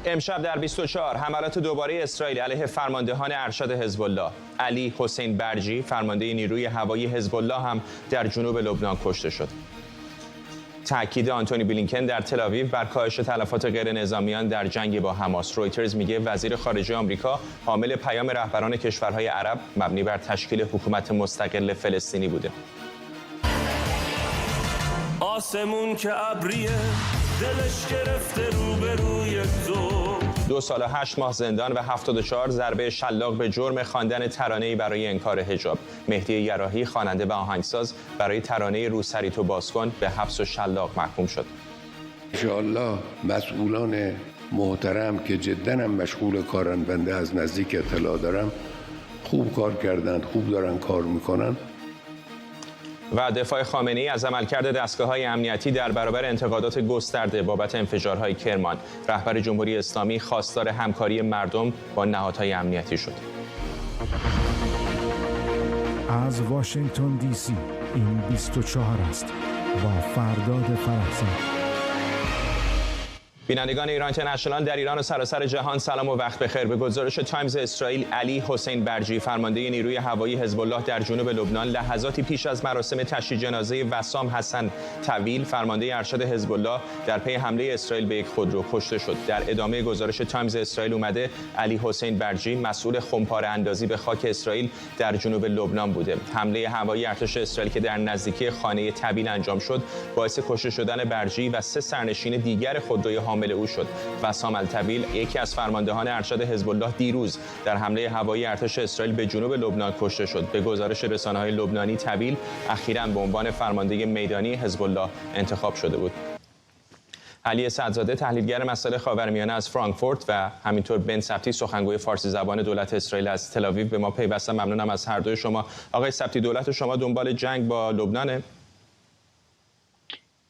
امشب در 24 حملات دوباره اسرائیل علیه فرماندهان ارشد حزب الله. علی حسین برجی فرمانده نیروی هوایی حزب الله هم در جنوب لبنان کشته شد. تأکید آنتونی بلینکن در تل‌آویو بر کاهش تلفات غیر نظامیان در جنگ با حماس. رویترز میگه وزیر خارجه آمریکا حامل پیام رهبران کشورهای عرب مبنی بر تشکیل حکومت مستقل فلسطینی بوده. آسمون که ابریه دلش گرفته روبروی تو. 2 سال و 8 ماه زندان و 74 ضربه شلاق به جرم خواندن ترانه‌ای برای انکار حجاب. مهدی یراحی خواننده و آهنگساز برای ترانه روسری تو باز کن به حبس و شلاق محکوم شد. انشاءالله مسئولان محترم که جداً هم مشغول کارن، بنده از نزدیک اطلاع دارم، خوب کار کردند، خوب دارن کار میکنن. و دفاع خامنه‌ای از عملکرد دستگاه‌های امنیتی در برابر انتقادات گسترده بابت انفجارهای کرمان. رهبر جمهوری اسلامی خواستار همکاری مردم با نهادهای امنیتی شد. از واشنگتن دی سی این 24 است با فرداد فرحزاد. بینندگان ایران اینترنشنال در ایران و سراسر جهان سلام و وقت بخیر. به گزارش تایمز اسرائیل، علی حسین برجی فرمانده نیروی هوایی حزب الله در جنوب لبنان لحظاتی پیش از مراسم تشییع جنازه وسام حسن طویل فرمانده ارشد حزب الله در پی حمله اسرائیل به یک خودرو کشته شد. در ادامه گزارش تایمز اسرائیل اومده علی حسین برجی مسئول خمپاره اندازی به خاک اسرائیل در جنوب لبنان بوده. حمله هوایی ارتش اسرائیل که در نزدیکی خانه طویل انجام شد باعث کشته شدن برجی و 3 سرنشین دیگر خودروی حامل او شد. وسام الطویل یکی از فرماندهان ارشد حزب الله دیروز در حمله هوایی ارتش اسرائیل به جنوب لبنان کشته شد. به گزارش رسانه‌های لبنانی طویل اخیراً به عنوان فرمانده میدانی حزب الله انتخاب شده بود. علی سعدزاده تحلیلگر مسائل خاورمیانه از فرانکفورت و همینطور بن سبتی سخنگوی فارسی زبان دولت اسرائیل از تل‌آویو به ما پیوستن. ممنونم از هر دوی شما. آقای سبتی، دولت شما دنبال جنگ با لبنانه؟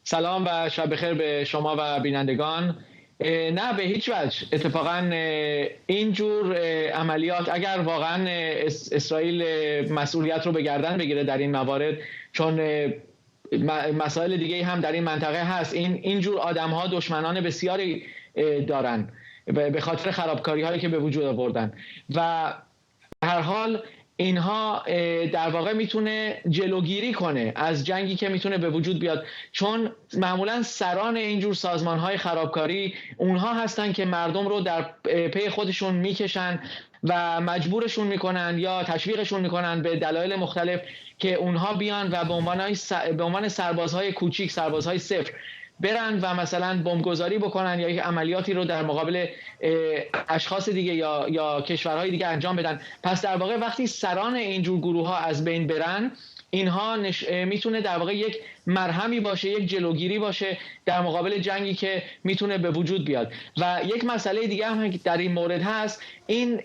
سلام و شب بخیر به شما و بینندگان. نه به هیچ وجه. اتفاقا اینجور عملیات اگر واقعا اسرائیل مسئولیت رو به گردن بگیره در این موارد، چون مسائل دیگه هم در این منطقه هست، اینجور آدم ها دشمنان بسیاری دارن به خاطر خرابکاری هایی که به وجود آوردن و هر حال اینها در واقع میتونه جلوگیری کنه از جنگی که میتونه به وجود بیاد، چون معمولا سران اینجور سازمانهای خرابکاری اونها هستن که مردم رو در پی خودشون میکشن و مجبورشون میکنن یا تشویقشون میکنن به دلایل مختلف که اونها بیان و به عنوان سربازهای کوچیک، سربازهای صفر برن و مثلا بمبگذاری بکنن یا یک عملیاتی رو در مقابل اشخاص دیگه یا کشورهای دیگه انجام بدن. پس در واقع وقتی سران اینجور گروه ها از بین برن، اینها میتونه در واقع یک مرهمی باشه، یک جلوگیری باشه در مقابل جنگی که میتونه به وجود بیاد. و یک مسئله دیگه هم در این مورد هست، این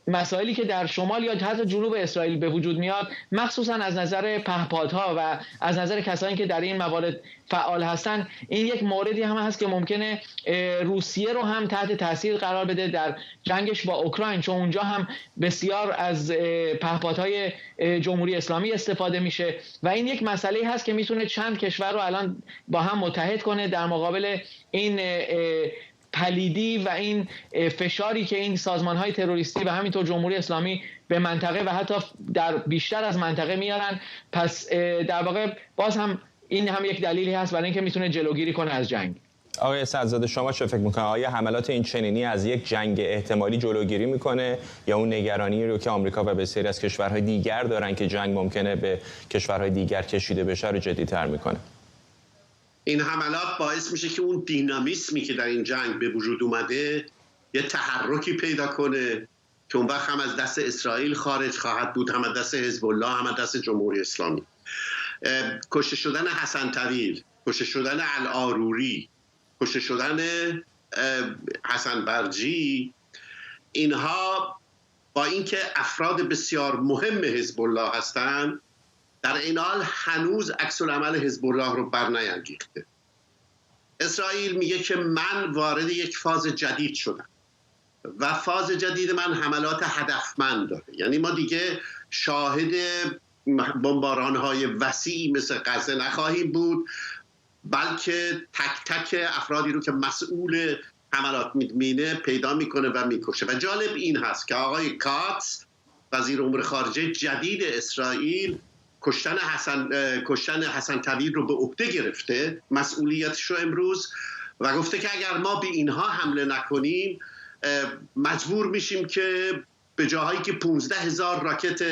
مسائلی که در شمال یا حتی جنوب اسرائیل به وجود میاد، مخصوصا از نظر پهپادها و از نظر کسانی که در این موارد فعال هستن، این یک موردی هم هست که ممکنه روسیه رو هم تحت تاثیر قرار بده در جنگش با اوکراین، چون اونجا هم بسیار از پهپادهای جمهوری اسلامی استفاده میشه و این یک مسئله هست که میتونه چند کشور رو الان با هم متحد کنه در مقابل این پلیدی و این فشاری که این سازمان‌های تروریستی و همینطور جمهوری اسلامی به منطقه و حتی در بیشتر از منطقه میارن. پس در واقع باز هم این هم یک دلیلی هست برای اینکه میتونه جلوگیری کنه از جنگ. آقای سعدزاده، شما چه فکر میکنید؟ آیا حملات این چنینی از یک جنگ احتمالی جلوگیری میکنه یا اون نگرانی رو که آمریکا و بسیاری از کشورهای دیگر دارن که جنگ ممکنه به کشورهای دیگر کشیده بشه رو جدی‌تر میکنه؟ این حملات باعث میشه که اون دینامیسمی که در این جنگ به وجود اومده یه تحرکی پیدا کنه که اون وقت هم از دست اسرائیل خارج خواهد بود، هم از دست حزب الله، هم از دست جمهوری اسلامی. کشته شدن حسن طویل، کشته شدن العاروری، کشته شدن حسن برجی، اینها با اینکه افراد بسیار مهم حزب الله هستند، در این حال هنوز عکس العمل حزب الله رو برنیانگیخته. اسرائیل میگه که من وارد یک فاز جدید شدم و فاز جدید من حملات هدفمند داره. یعنی ما دیگه شاهد بمباران‌های وسیعی مثل غزه نخواهیم بود، بلکه تک تک افرادی رو که مسئول حملات میبینه پیدا میکنه و میکشه. و جالب این هست که آقای کاتس وزیر امور خارجه جدید اسرائیل کشتن حسن طویل رو به عهده گرفته مسئولیتش رو امروز و گفته که اگر ما به اینها حمله نکنیم مجبور میشیم که به جاهایی که 15,000 راکت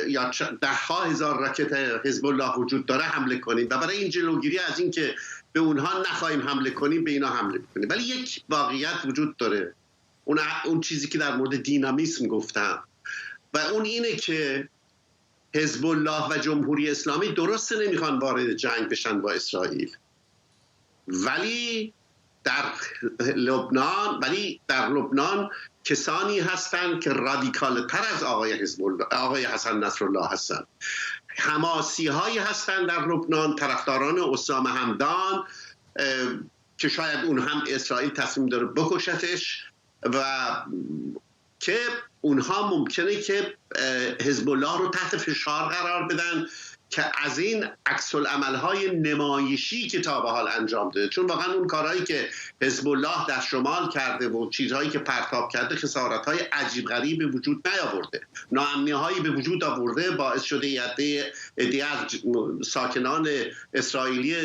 یا 10,000 راکت حزب الله وجود داره حمله کنیم و برای این جلوگیری از این که به اونها نخواهیم حمله کنیم به اینا حمله کنیم. ولی یک واقعیت وجود داره، اون چیزی که در مورد دینامیسم گفتم و اون اینه که حزب الله و جمهوری اسلامی درسته نمیخوان وارد جنگ بشن با اسرائیل، ولی در لبنان کسانی هستند که رادیکال تر از آقای حسن نصرالله هستند. حماسی هایی هستند در لبنان، طرفداران اسامه همدان که شاید اون هم اسرائیل تصمیم داره بکشتش و که اونها ممکنه که حزب الله رو تحت فشار قرار بدن که از این عکس العمل‌های نمایشی که تا به حال انجام داده، چون واقعا اون کارهایی که حزب الله در شمال کرده و چیزهایی که پرتاب کرده خسارت‌های عجیب غریب به وجود نیاورده، ناامنی‌هایی به وجود آورده، باعث شده عده‌ای از ساکنان اسرائیلی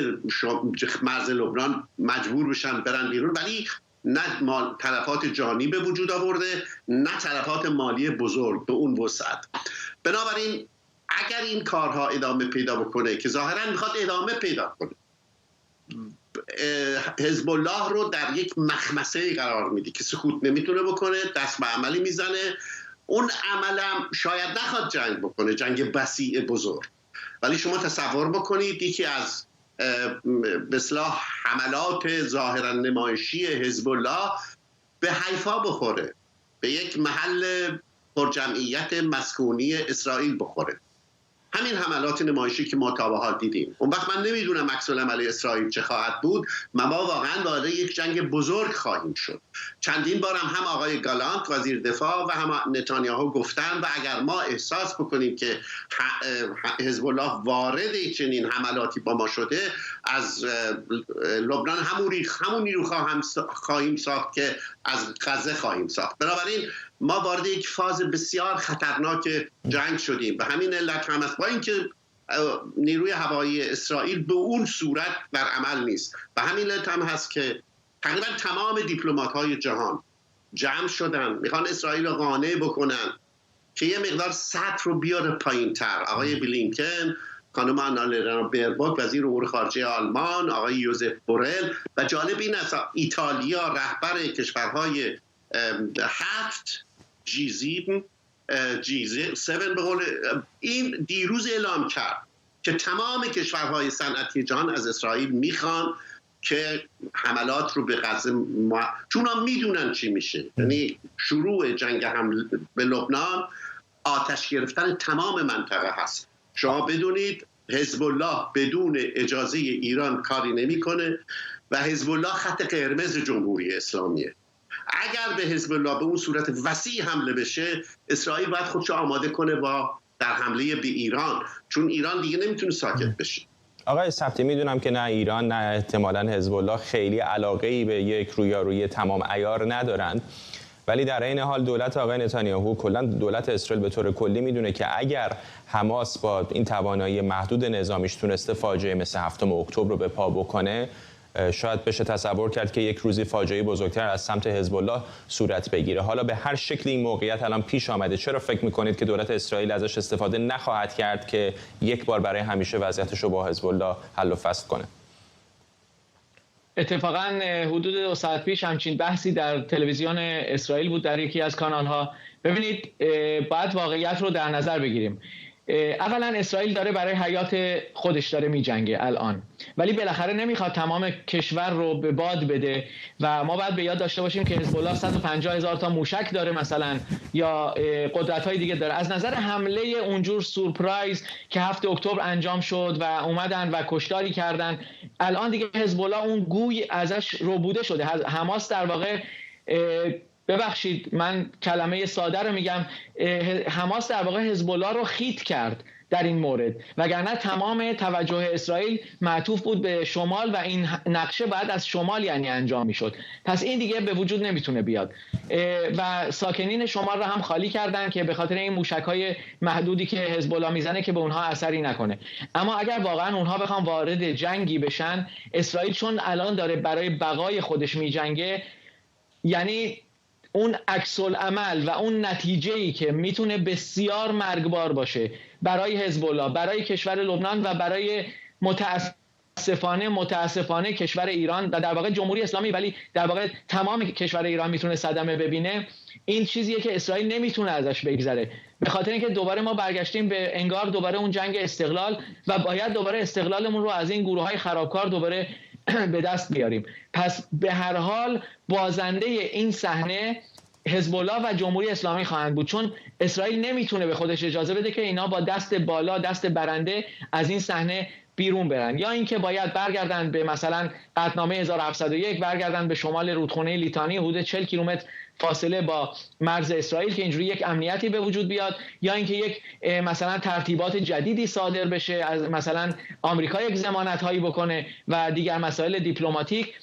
مرز لبنان مجبور بشن برن بیرون، ولی نه تلفات جانی به وجود آورده نه تلفات مالی بزرگ به اون وسعت. بنابراین اگر این کارها ادامه پیدا بکنه که ظاهرا میخواد ادامه پیدا کنه، حزب الله رو در یک مخمسه قرار میده که سکوت نمیتونه بکنه، دست به عملی میزنه. اون عملم شاید نخواد جنگ بکنه، جنگ وسیع بزرگ، ولی شما تصور بکنید یکی از به اصطلاح حملات ظاهرا نمایشی حزب الله به حیفا بخوره، به یک محل پرجمعیت مسکونی اسرائیل بخوره. همین حملات نمایشی که ما تا به حال دیدیم. اون وقت من نمیدونم عکس العمل اسرائیل چه خواهد بود. ما واقعا وارد یک جنگ بزرگ خواهیم شد. چندین بارم هم آقای گالانت وزیر دفاع و هم نتانیاهو گفتن و اگر ما احساس بکنیم که حزب الله وارد چنین حملاتی با ما شده، از لبنان همون نیرو خواهیم ساخت که از غزه خواهیم ساخت. بنابراین ما وارد یک فاز بسیار خطرناک جنگ شدیم. به همین علت هم است، با اینکه نیروی هوایی اسرائیل به اون صورت در عمل نیست، به همین علت هم هست که تقریبا تمام دیپلمات‌های جهان جمع شدن، میخوان اسرائیل رو قانع بکنن که یه مقدار سطح رو بیاره پایین‌تر. آقای بلینکن، خانم آنالینا بیرباک وزیر امور خارجه آلمان، آقای یوزف بورل و جالب این است ایتالیا رهبر کشورهای 7 G7 به قول این دیروز اعلام کرد که تمام کشورهای صنعتی جهان از اسرائیل میخوان که حملات رو به غزه چون هم میدونن چی میشه، یعنی شروع جنگ حمله به لبنان آتش گرفتن تمام منطقه هست. شما بدونید حزب الله بدون اجازه ایران کاری نمیکنه و حزب الله خط قرمز جمهوری اسلامیه. اگر به حزب الله به اون صورت وسیع حمله بشه، اسرائیل باید خودشو آماده کنه در حمله به ایران، چون ایران دیگه نمیتونه ساکت بشه. آقای سبتی، میدونم که نه ایران نه احتمالاً حزب الله خیلی علاقه‌ای به یک رویارویی تمام عیار ندارند، ولی در این حال دولت آقای نتانیاهو، کلا دولت اسرائیل به طور کلی میدونه که اگر حماس با این توانایی محدود نظامیش تونسته فاجعه مثل 7 اکتبر رو به پا بکنه، شاید بشه تصور کرد که یک روزی فاجعه بزرگتر از سمت حزب الله صورت بگیره. حالا به هر شکلی این موقعیت الان پیش آمده، چرا فکر میکنید که دولت اسرائیل ازش استفاده نخواهد کرد که یک بار برای همیشه وضعیتش رو با حزب الله حل و فصل کنه؟ اتفاقا حدود 2 ساعت پیش همچین بحثی در تلویزیون اسرائیل بود در یکی از کانال‌ها. ببینید، باید واقعیت رو در نظر بگیریم. اولا اسرائیل داره برای حیات خودش داره میجنگه الان، ولی بالاخره نمیخواد تمام کشور رو به باد بده و ما باید به یاد داشته باشیم که حزب الله 150,000 تا موشک داره مثلا، یا قدرت‌های دیگه داره. از نظر حمله اونجور سورپرایز که 7 اکتبر انجام شد و اومدن و کشتاری کردن، الان دیگه حزب الله اون گوی ازش ربوده شده. حماس در واقع، ببخشید من کلمه ساده رو میگم، حماس در واقع حزب الله رو خیت کرد در این مورد، وگرنه تمام توجه اسرائیل معطوف بود به شمال و این نقشه بعد از شمال یعنی انجام میشد. پس این دیگه به وجود نمیتونه بیاد و ساکنین شمال را هم خالی کردن که به خاطر این موشک‌های محدودی که حزب الله میزنه که به اونها اثری نکنه. اما اگر واقعا اونها بخوان وارد جنگی بشن، اسرائیل چون الان داره برای بقای خودش میجنگه، یعنی اون عکس العمل و اون نتیجه‌ای که میتونه بسیار مرگبار باشه برای حزب الله، برای کشور لبنان و برای متاسفانه کشور ایران و در واقع جمهوری اسلامی، ولی در واقع تمام کشور ایران میتونه صدمه ببینه. این چیزیه که اسرائیل نمیتونه ازش بگذره، به خاطر اینکه دوباره ما برگشتیم به انگار دوباره اون جنگ استقلال و باید دوباره استقلالمون رو از این گروه‌های خرابکار دوباره به دست بیاریم. پس به هر حال بازنده این صحنه حزب الله و جمهوری اسلامی خواهند بود، چون اسرائیل نمیتونه به خودش اجازه بده که اینا با دست بالا، دست برنده از این صحنه بیرون برن، یا اینکه باید برگردن به مثلا قطعنامه 1701، برگردن به شمال رودخونه لیتانی حدود 40 کیلومتر فاصله با مرز اسرائیل که اینجوری یک امنیتی به وجود بیاد، یا اینکه یک مثلا ترتیبات جدیدی صادر بشه، از مثلا آمریکا یک ضمانت‌هایی بکنه و دیگر مسائل دیپلماتیک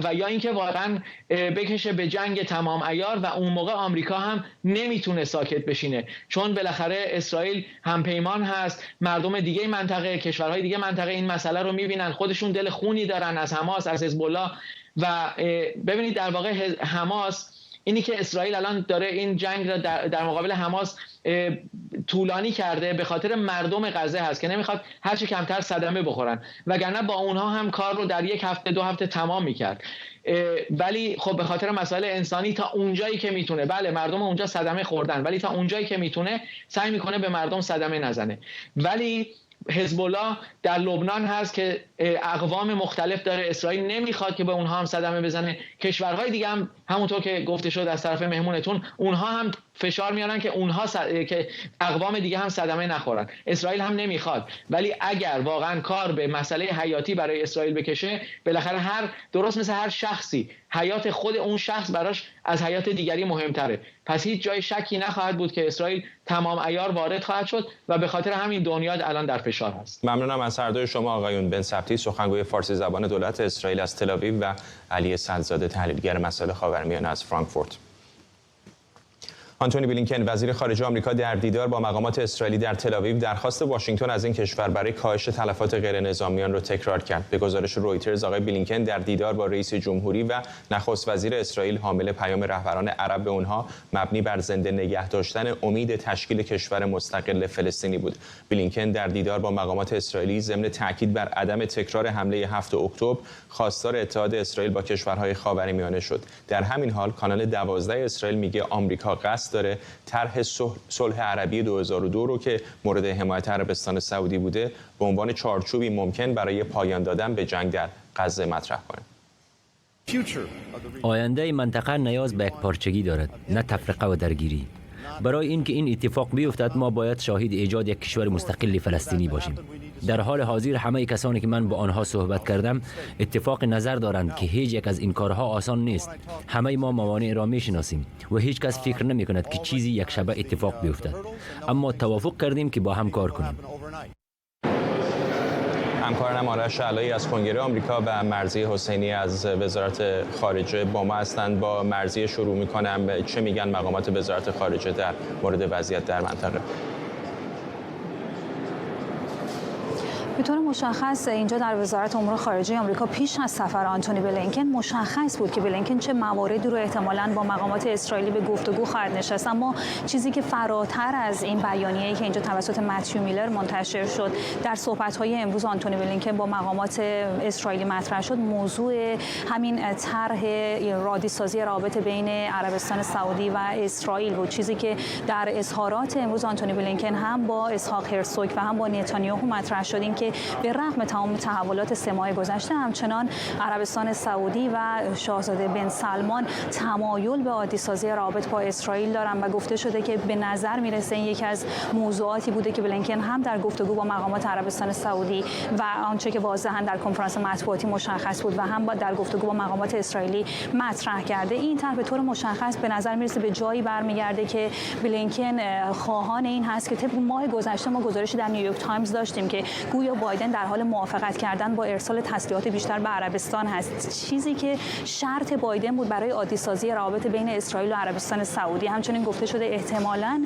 و یا اینکه واقعا بکشه به جنگ تمام عیار و اون موقع آمریکا هم نمیتونه ساکت بشینه، چون بالاخره اسرائیل هم پیمان هست، مردم دیگه منطقه، کشورهای دیگه منطقه این مسئله رو میبینن، خودشون دل خونی دارن از حماس، از حزب الله. و ببینید در واقع حماس، اینی که اسرائیل الان داره این جنگ را در مقابل حماس طولانی کرده، به خاطر مردم غزه هست که نمیخواد هر چه کمتر صدمه بخورن، وگرنه با اونها هم کار رو در 1 هفته 2 هفته تمام میکرد. ولی خب به خاطر مسائل انسانی تا اونجایی که میتونه، بله مردم اونجا صدمه خوردن، ولی تا اونجایی که میتونه سعی میکنه به مردم صدمه نزنه. ولی حزب الله در لبنان هست که اقوام مختلف داره، اسرائیل نمیخواد که به اونها هم صدمه بزنه. کشورهای دیگه هم همونطور که گفته شد از طرف مهمونتون، اونها هم فشار میارن که اونها که اقوام دیگه هم صدمه نخورن. اسرائیل هم نمیخواد، ولی اگر واقعا کار به مسئله حیاتی برای اسرائیل بکشه، بالاخره درست مثل هر شخصی، حیات خود اون شخص براش از حیات دیگری مهمتره. پس هیچ جای شکی نخواهد بود که اسرائیل تمام عیار وارد خواهد شد و به خاطر همین دنیا الان در فشار هست. ممنونم از هر دوی شما آقایون. بن سبتی سخنگوی فارسی زبان دولت اسرائیل از تل آویو و علی سدزاده تحلیلگر مسائل خاورمیانه از فرانکفورت. آنتونی بلینکن وزیر خارجه آمریکا در دیدار با مقامات اسرائیلی در تل آویو درخواست واشنگتن از این کشور برای کاهش تلفات غیر نظامیان را تکرار کرد. به گزارش رویترز آقای بلینکن در دیدار با رئیس جمهوری و نخست وزیر اسرائیل حامل پیام رهبران عرب به اونها مبنی بر زنده نگه داشتن امید تشکیل کشور مستقل فلسطینی بود. بلینکن در دیدار با مقامات اسرائیلی ضمن تاکید بر عدم تکرار حمله 7 اکتبر خواستار اتحاد اسرائیل با کشورهای خاورمیانه شد. در همین حال کانال 12 اسرائیل میگه آمریکا قصد داره طرح صلح عربی 2002 رو که مورد حمایت عربستان سعودی بوده به عنوان چارچوبی ممکن برای پایان دادن به جنگ در غزه مطرح کنه. آینده منطقه نیاز به یک پارچگی دارد، نه تفرقه و درگیری. برای اینکه این اتفاق بیفتد ما باید شاهد ایجاد یک کشور مستقل فلسطینی باشیم. در حال حاضر همه کسانی که من با آنها صحبت کردم اتفاق نظر دارند که هیچ یک از این کارها آسان نیست. همه ما موانع را میشناسیم و هیچ کس فکر نمی کند که چیزی یک شبه اتفاق بیفتد، اما توافق کردیم که با هم کار کنیم. همکارانم آرش علایی از کنگره آمریکا و مرضی حسینی از وزارت خارجه با ما هستند. با مرضی شروع میکنم. چه میگن مقامات وزارت خارجه در مورد وضعیت در منطقه؟ به طور مشخص اینجا در وزارت امور خارجه آمریکا پیش از سفر آنتونی بلینکن مشخص بود که بلینکن چه مواردی رو احتمالاً با مقامات اسرائیلی به گفتگو خواهد نشست، اما چیزی که فراتر از این بیانیه‌ای که اینجا توسط متیو میلر منتشر شد در صحبت‌های امروز آنتونی بلینکن با مقامات اسرائیلی مطرح شد، موضوع همین طرح رادیوسازی رابطه بین عربستان سعودی و اسرائیل بود. چیزی که در اظهارات امروز آنتونی بلینکن هم با اسحاق هرزوگ و هم با نتانیاهو مطرح شد این که که به رغم تمام تحولات 3 ماه گذشته همچنان عربستان سعودی و شاهزاده بن سلمان تمایل به عادی‌سازی روابط با اسرائیل دارن و گفته شده که به نظر میرسه این یکی از موضوعاتی بوده که بلینکن هم در گفتگو با مقامات عربستان سعودی و آنچه که واضحاً در کنفرانس مطبوعاتی مشخص بود و هم در گفتگو با مقامات اسرائیلی مطرح کرده. این طرح به طور مشخص به نظر میرسه به جایی برمیگرده که بلینکن خواهان این هست که طبق ماه گذشته ما گزارشی در نیویورک تایمز داشتیم که گویا بایدن در حال موافقت کردن با ارسال تسلیحات بیشتر به عربستان هست، چیزی که شرط بایدن بود برای عادی‌سازی روابط بین اسرائیل و عربستان سعودی. همچنین گفته شده احتمالاً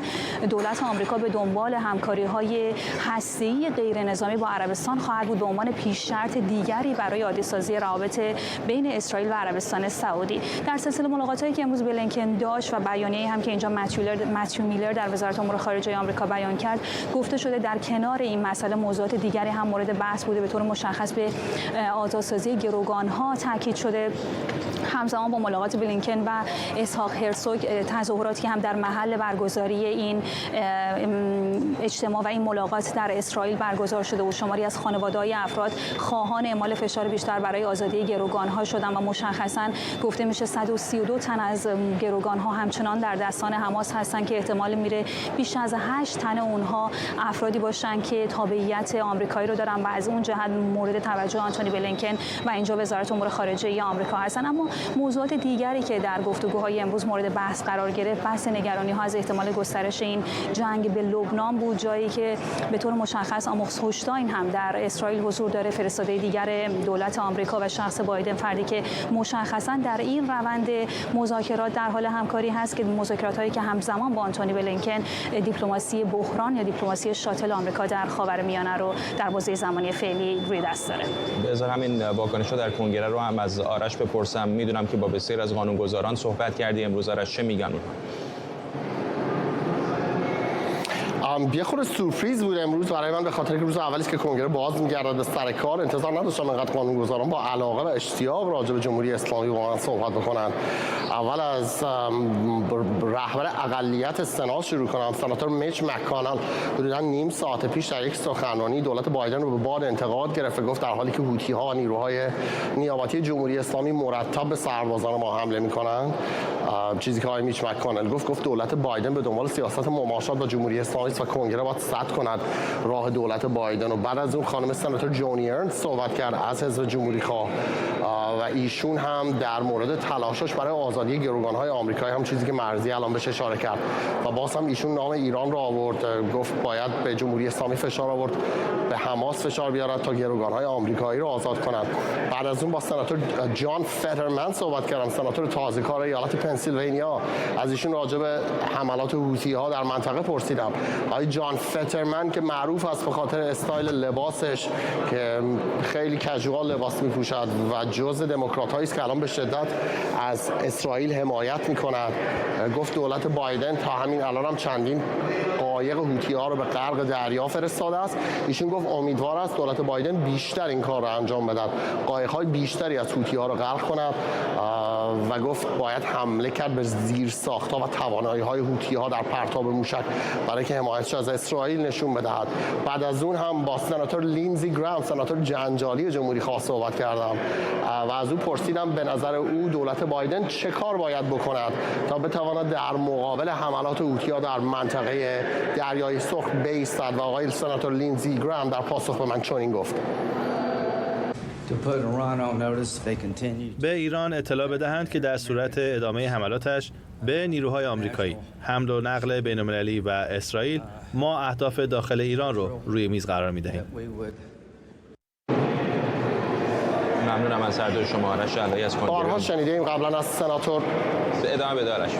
دولت آمریکا به دنبال همکاری‌های هسته‌ای غیر نظامی با عربستان خواهد بود به عنوان پیش شرط دیگری برای عادی‌سازی روابط بین اسرائیل و عربستان سعودی. در سلسله ملاقات‌هایی که امروز بلینکن داشت و بیانیه‌ای هم که اینجا متیو میلر در وزارت امور خارجه آمریکا بیان کرد، گفته شده در کنار این مسئله موضوعات دیگری هم مورد بحث بوده. به طور مشخص به آزادسازی گروگان‌ها تاکید شده. همزمان با ملاقات بلینکن و اسحاق هرزوگ تظاهراتی که هم در محل برگزاری این اجتماع و این ملاقات در اسرائیل برگزار شده و شماری از خانواده‌های افراد خواهان اعمال فشار بیشتر برای آزادی گروگان‌ها شدند و مشخصاً گفته میشه 132 تن از گروگان‌ها همچنان در دستان حماس هستند که احتمال میره بیش از 8 تن اونها افرادی باشن که تابعیت آمریکایی رو دارن و از اون جهت مورد توجه آنتونی بلینکن و اینجا وزارت امور خارجه آمریکا هستن. اما موضوعات دیگری که در گفتگوهای امروز مورد بحث قرار گرفت بحث نگرانی‌ها از احتمال گسترش این جنگ به لبنان بود، جایی که به طور مشخص آموکس هوشتاین هم در اسرائیل حضور داره، فرستاده دیگر دولت آمریکا و شخص بایدن، فردی که مشخصاً در این روند مذاکرات در حال همکاری هست که مذاکرات‌هایی که همزمان با آنتونی بلینکن دیپلماسی بحران یا دیپلماسی شاتل آمریکا در خاورمیانه رو در بازه زمانی فعلی روی دست داره. بذار همین واکنش‌ها در کنگره رو هم از آرش بپرسم. میدونم که با بسیار از قانونگذاران صحبت کردی امروز، آرش چه میگن؟ یه خورده سورپریز بود امروز برای من، به خاطر که روز اولی که کنگره باز می‌گردد به سر کار انتظار نداشتم اینقدر قانونگذاران با علاقه و اشتیاق راجع به جمهوری اسلامی با من صحبت بکنن. اول از رهبر اقلیت سنا شروع کنم، سناتور میچ مک‌کانل حدوداً نیم ساعت پیش در یک سخنرانی دولت بایدن رو به باد انتقاد گرفت، گفت در حالی که هوتی‌ها و نیروهای نیابتی جمهوری اسلامی مرتب به سربازان ما حمله می‌کنند، چیزی که آقای میچ مک‌کانل گفت دولت بایدن به دنبال سیاست مماشات با جمهوری اسلامی و کنگره باید سد کند راه دولت بایدن. و بعد از اون خانم سناتور جونی ارنست صحبت کرد از حزب جمهوری خواه و ایشون هم در مورد تلاشش برای آزادی گروگان‌های آمریکایی هم چیزی که مرزی الان بهش اشاره کرد و باز هم ایشون نام ایران رو آورد، گفت باید به جمهوری اسلامی فشار آورد، به حماس فشار بیارد تا گروگان‌های آمریکایی رو آزاد کند. بعد از اون با سناتور جان فترمن صحبت کردم، سناتور تازه‌کار ایالت پنسیلوانیا. از ایشون راجع به حملات حوثی‌ها در منطقه پرسیدم. آقای جان فترمن که معروف است به خاطر استایل لباسش که خیلی کژوال لباس می‌پوشد و جزء دموکرات‌هایی است که الان به شدت از اسرائیل حمایت می‌کند، گفت دولت بایدن تا همین الان هم چندین قایق حوثی‌ها رو به غرق دریا فرستاده است. ایشون گفت امیدوار است دولت بایدن بیشتر این کار رو انجام بدهد، قایق‌های بیشتری از حوثی‌ها رو غرق کند و گفت باید حمله کرد به زیرساخت‌ها و توانایی‌های حوثی‌ها در پرتاب موشک برای که حمایتش از اسرائیل نشون بدهد. بعد از اون هم با سناتور لینزی گرام، سناتور جنجالی جمهوری خواه صحبت کردم و از او پرسیدم به نظر او دولت بایدن چه کار باید بکند تا بتواند در مقابل حملات حوثی‌ها در منطقه دریای سرخ بایستد و آقای سناتور لینزی گرام در پاسخ به من چنین گفت: به ایران اطلاع بدهند که در صورت ادامه حملاتش به نیروهای آمریکایی، حمل و نقل بین‌المللی و اسرائیل، ما اهداف داخل ایران رو روی میز قرار می‌دهیم. ممنونم از هر دو شما. آرش علایی از کنگره. بارها شنیدیم قبلا از سناتور ادامه بده آرش.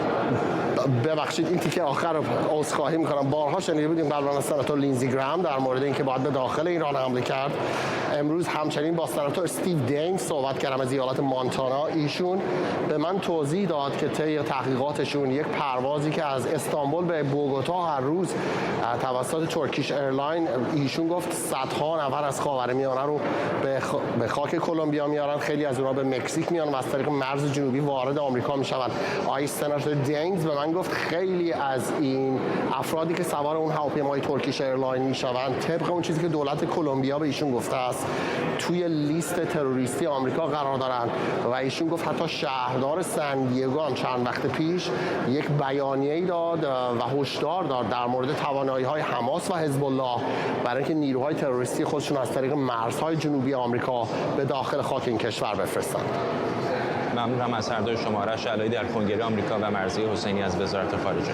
ببخشید این تیکه آخر رو عذرخواهی می‌کنم. بارها شنیده بودیم قبلا از سناتور لینزی گرام در مورد اینکه باید به داخل ایران حمله کرد. امروز همچنین با سناتور استیو دینگ صحبت کردم از ایالت مانتانا. ایشون به من توضیح داد که طی تحقیقاتشون یک پروازی که از استانبول به بوگوتا هر روز توسط ترکیش ایرلاین، ایشون گفت صدها نفر از خاورمیانه رو به خاک کلمبیا میارن، خیلی از اونها به مکزیک میان و از طریق مرز جنوبی وارد آمریکا میشوند. آقای سناتور دینگ به من من گفت خیلی از این افرادی که سوار اون هواپیمای ترکیش ایرلاین میشوند طبق اون چیزی که دولت کلمبیا به ایشون گفته است توی لیست تروریستی آمریکا قرار دارند و ایشون گفت حتی شهردار سن دیگو هم چند وقت پیش یک بیانیه‌ای داد و هشدار داد در مورد توانایی‌های حماس و حزب الله برای اینکه نیروهای تروریستی خودشون از طریق مرزهای جنوبی آمریکا به داخل خاک این کشور بفرستند. ممنونم از هر دوی شما. رشا علایی در کنگره آمریکا و مرضیه حسینی از وزارت خارجه.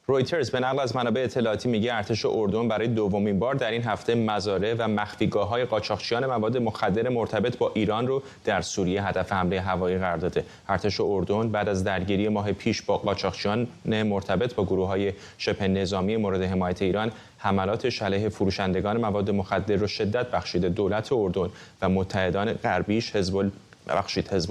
رویترز به نقل از منابع اطلاعاتی میگه ارتش اردن برای دومین بار در این هفته مزارع و مخفیگاه‌های قاچاقچیان مواد مخدر مرتبط با ایران رو در سوریه هدف حمله هوایی قرار داده. ارتش اردن بعد از درگیری ماه پیش با قاچاقچیان مرتبط با گروه‌های شبه نظامی مورد حمایت ایران حملاتش علیه فروشندگان مواد مخدر رو شدت بخشیده. دولت اردن و متحدان غربیش حزب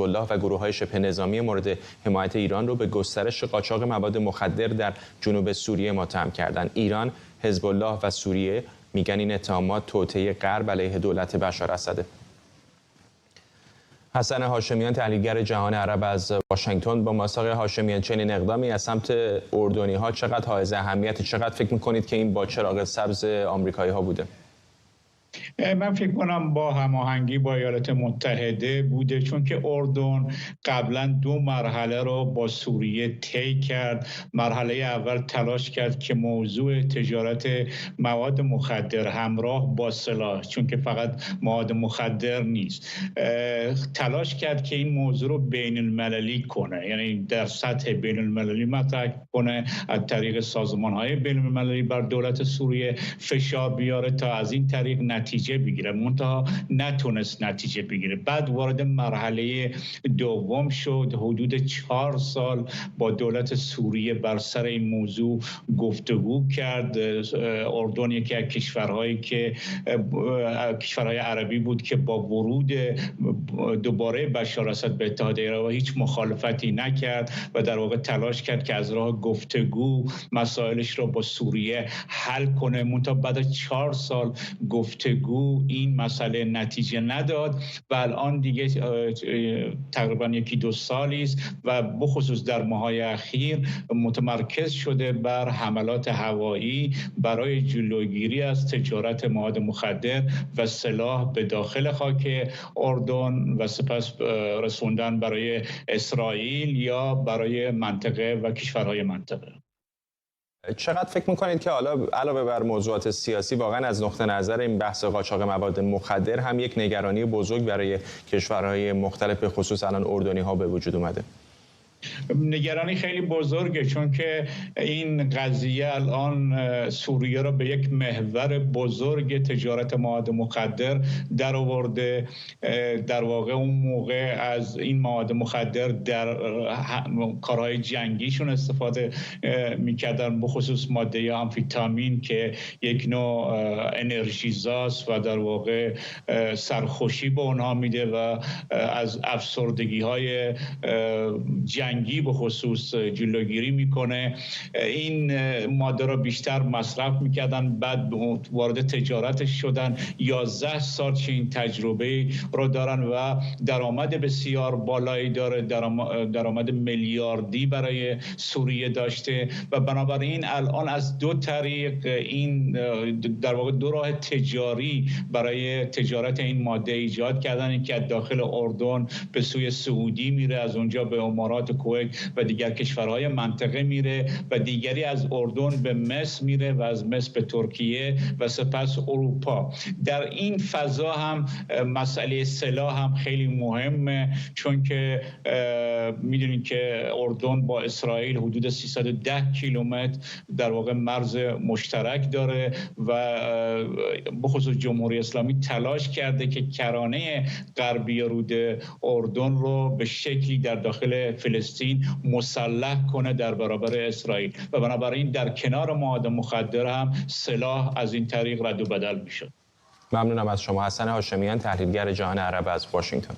الله و گروه‌های شبه نظامی مورد حمایت ایران رو به گسترش قاچاق مواد مخدر در جنوب سوریه متهم کردند. ایران، حزب الله و سوریه میگن این اتهامات توطئه غرب علیه دولت بشار اسده. حسن هاشمیان تحلیلگر جهان عرب از واشنگتن. با مساق هاشمیان چنین اقدامی از سمت اردنی‌ها چقدر حائز اهمیت، چقدر فکر می‌کنید که این با چراغ سبز آمریکایی‌ها بوده؟ من فکر کنم با هماهنگی با ایالات متحده بوده، چون که اردن قبلا 2 مرحله رو با سوریه طی کرد. مرحله اول تلاش کرد که موضوع تجارت مواد مخدر همراه با سلاح، چون که فقط مواد مخدر نیست، تلاش کرد که این موضوع رو بین المللی کنه، یعنی در سطح بین المللی مطرح کنه، از طریق سازمان‌های بین المللی بر دولت سوریه فشار بیاره تا از این طریق نتیجه بگیره. منتها نتونست نتیجه بگیره. بعد وارد مرحله دوم شد. حدود 4 سال با دولت سوریه بر سر این موضوع گفتگو کرد. اردن یکی از کشورهای عربی بود که با ورود دوباره بشار اسد به اتحادیه اروپا هیچ مخالفتی نکرد و در واقع تلاش کرد که از راه گفتگو مسائلش رو با سوریه حل کنه. منتها بعد از 4 سال گفتگو این مسئله نتیجه نداد و الان دیگه تقریبا 1-2 سالی است و بخصوص در ماه‌های اخیر متمرکز شده بر حملات هوایی برای جلوگیری از تجارت مواد مخدر و سلاح به داخل خاک اردن و سپس رسوندن برای اسرائیل یا برای منطقه و کشورهای منطقه. چقدر فکر میکنید که حالا علاوه بر موضوعات سیاسی واقعا از نقطه نظر این بحث قاچاق مواد مخدر هم یک نگرانی بزرگ برای کشورهای مختلف به خصوص الان اردنی‌ها به وجود اومده؟ نگرانی خیلی بزرگه، چون که این قضیه الان سوریه را به یک محور بزرگ تجارت مواد مخدر در آورده. در واقع اون موقع از این مواد مخدر در کارهای جنگیشون استفاده میکردن، بخصوص ماده آمفیتامین که یک نوع انرژیزاست و در واقع سرخوشی به اونها میده و از افسردگی های جنگی به خصوص جلوگیری میکنه. این ماده را بیشتر مصرف میکردن، بعد وارد تجارتش شدن. 11 سال این تجربه رو دارن و درآمد بسیار بالایی داره، درآمد میلیاردی برای سوریه داشته و بنابراین الان از 2 طریق این در واقع 2 راه تجاری برای تجارت این ماده ایجاد کردن، که از داخل اردن به سوی سعودی میره، از اونجا به امارات کویت و دیگر کشورهای منطقه میره و دیگری از اردن به مصر میره و از مصر به ترکیه و سپس اروپا. در این فضا هم مسئله سلاح هم خیلی مهمه، چون که میدونید که اردن با اسرائیل حدود 310 کیلومتر در واقع مرز مشترک داره و بخصوص جمهوری اسلامی تلاش کرده که کرانه غربی رود اردن رو به شکلی در داخل فلسطین مسلح کنه در برابر اسرائیل و بنابراین در کنار مواد مخدر هم سلاح از این طریق رد و بدل میشد. ممنونم از شما. حسن هاشمیان تحلیلگر جهان عرب از واشنگتن.